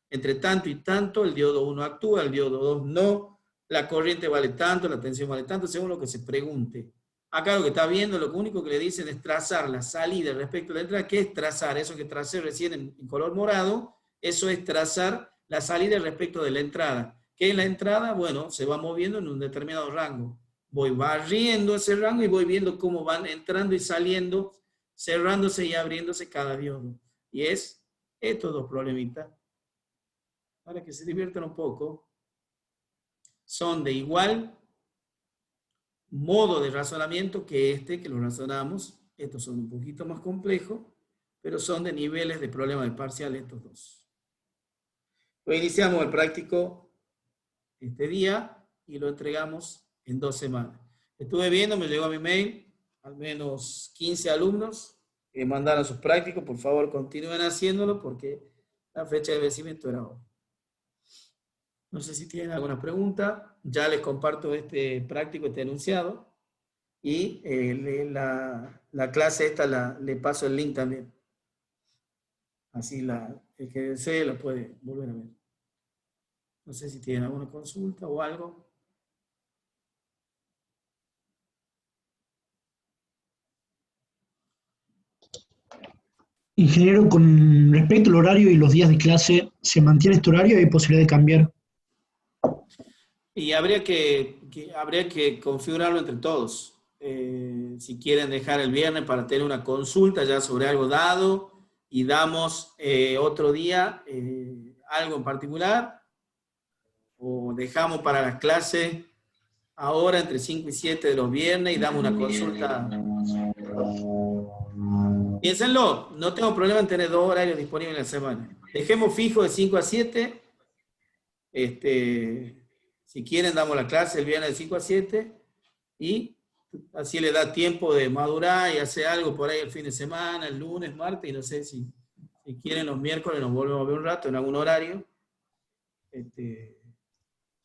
Entre tanto y tanto, el diodo 1 actúa, el diodo 2 no, la corriente vale tanto, la tensión vale tanto, según lo que se pregunte. Acá lo que está viendo, lo único que le dicen es trazar la salida respecto a la entrada. ¿Qué es trazar? Eso que tracé recién en color morado, eso es trazar la salida respecto de la entrada. ¿Qué es la entrada? Bueno, se va moviendo en un determinado rango. Voy barriendo ese rango y voy viendo cómo van entrando y saliendo, cerrándose y abriéndose cada diodo. Y es estos dos problemitas, para que se diviertan un poco, son de igual modo de razonamiento que que lo razonamos. Estos son un poquito más complejos, pero son de niveles de problema de parcial estos dos. Hoy iniciamos el práctico este día y lo entregamos en 2 semanas. Estuve viendo, me llegó a mi mail, al menos 15 alumnos que mandaron sus prácticos. Por favor, continúen haciéndolo porque la fecha de vencimiento era hoy. No sé si tienen alguna pregunta. Ya les comparto este práctico, este enunciado. Y la clase esta le paso el link también. Así el que desee lo puede volver a ver. No sé si tienen alguna consulta o algo. Ingeniero, con respecto al horario y los días de clase, ¿se mantiene este horario o hay posibilidad de cambiar? Y habría que configurarlo entre todos. Si quieren dejar el viernes para tener una consulta ya sobre algo dado y damos otro día algo en particular, o dejamos para las clases ahora entre 5 y 7 de los viernes y damos una consulta. Piénsenlo, no tengo problema en tener 2 horarios disponibles en la semana. Dejemos fijo de 5 a 7. Si quieren, damos la clase el viernes de 5 a 7 y así le da tiempo de madurar y hacer algo por ahí el fin de semana, el lunes, martes, y no sé si quieren los miércoles nos volvemos a ver un rato en algún horario,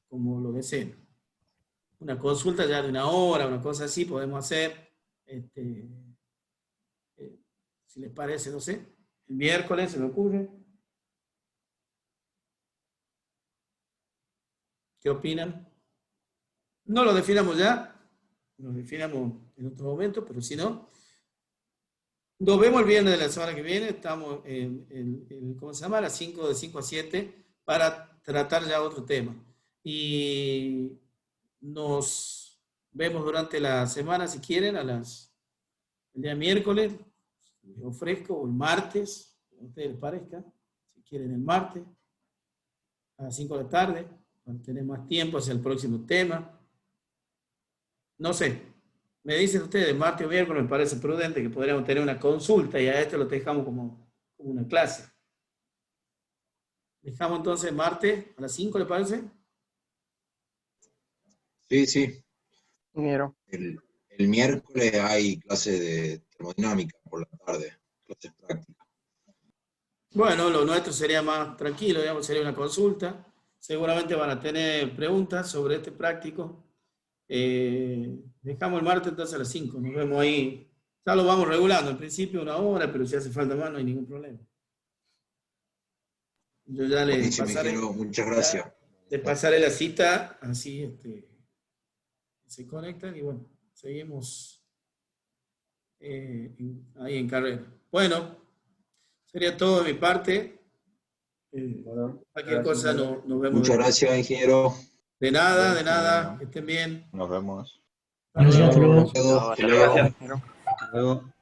como lo deseen. Una consulta ya de 1 hora, una cosa así, podemos hacer, si les parece, no sé, el miércoles se me ocurre. ¿Qué opinan? No lo definamos ya, lo definamos en otro momento, pero si no, nos vemos el viernes de la semana que viene, estamos ¿cómo se llama? A las 5, de 5 a 7, para tratar ya otro tema. Y nos vemos durante la semana, si quieren, el día miércoles, les ofrezco, o el martes, a ustedes les parezca, si quieren el martes, a las 5 de la tarde, para tener más tiempo hacia el próximo tema. No sé, me dicen ustedes, martes o miércoles me parece prudente que podríamos tener una consulta y a esto lo dejamos como una clase. Dejamos entonces martes a las 5, ¿le parece? Sí, sí. Ingeniero. El miércoles hay clase de termodinámica por la tarde, clases prácticas. Bueno, lo nuestro sería más tranquilo, digamos, sería una consulta. Seguramente van a tener preguntas sobre este práctico. Dejamos el martes entonces a las 5. Nos vemos ahí. Ya lo vamos regulando. En principio 1 hora, pero si hace falta más no hay ningún problema. Yo ya le pasaré. Muchas gracias. Le pasaré la cita, así se conectan y bueno, seguimos ahí en carrera. Bueno, sería todo de mi parte. Cualquier cosa nos vemos. Muchas gracias, ingeniero. De nada, que estén bien. Nos vemos. Gracias, hasta luego. Hasta luego. Gracias, ingeniero. Hasta luego.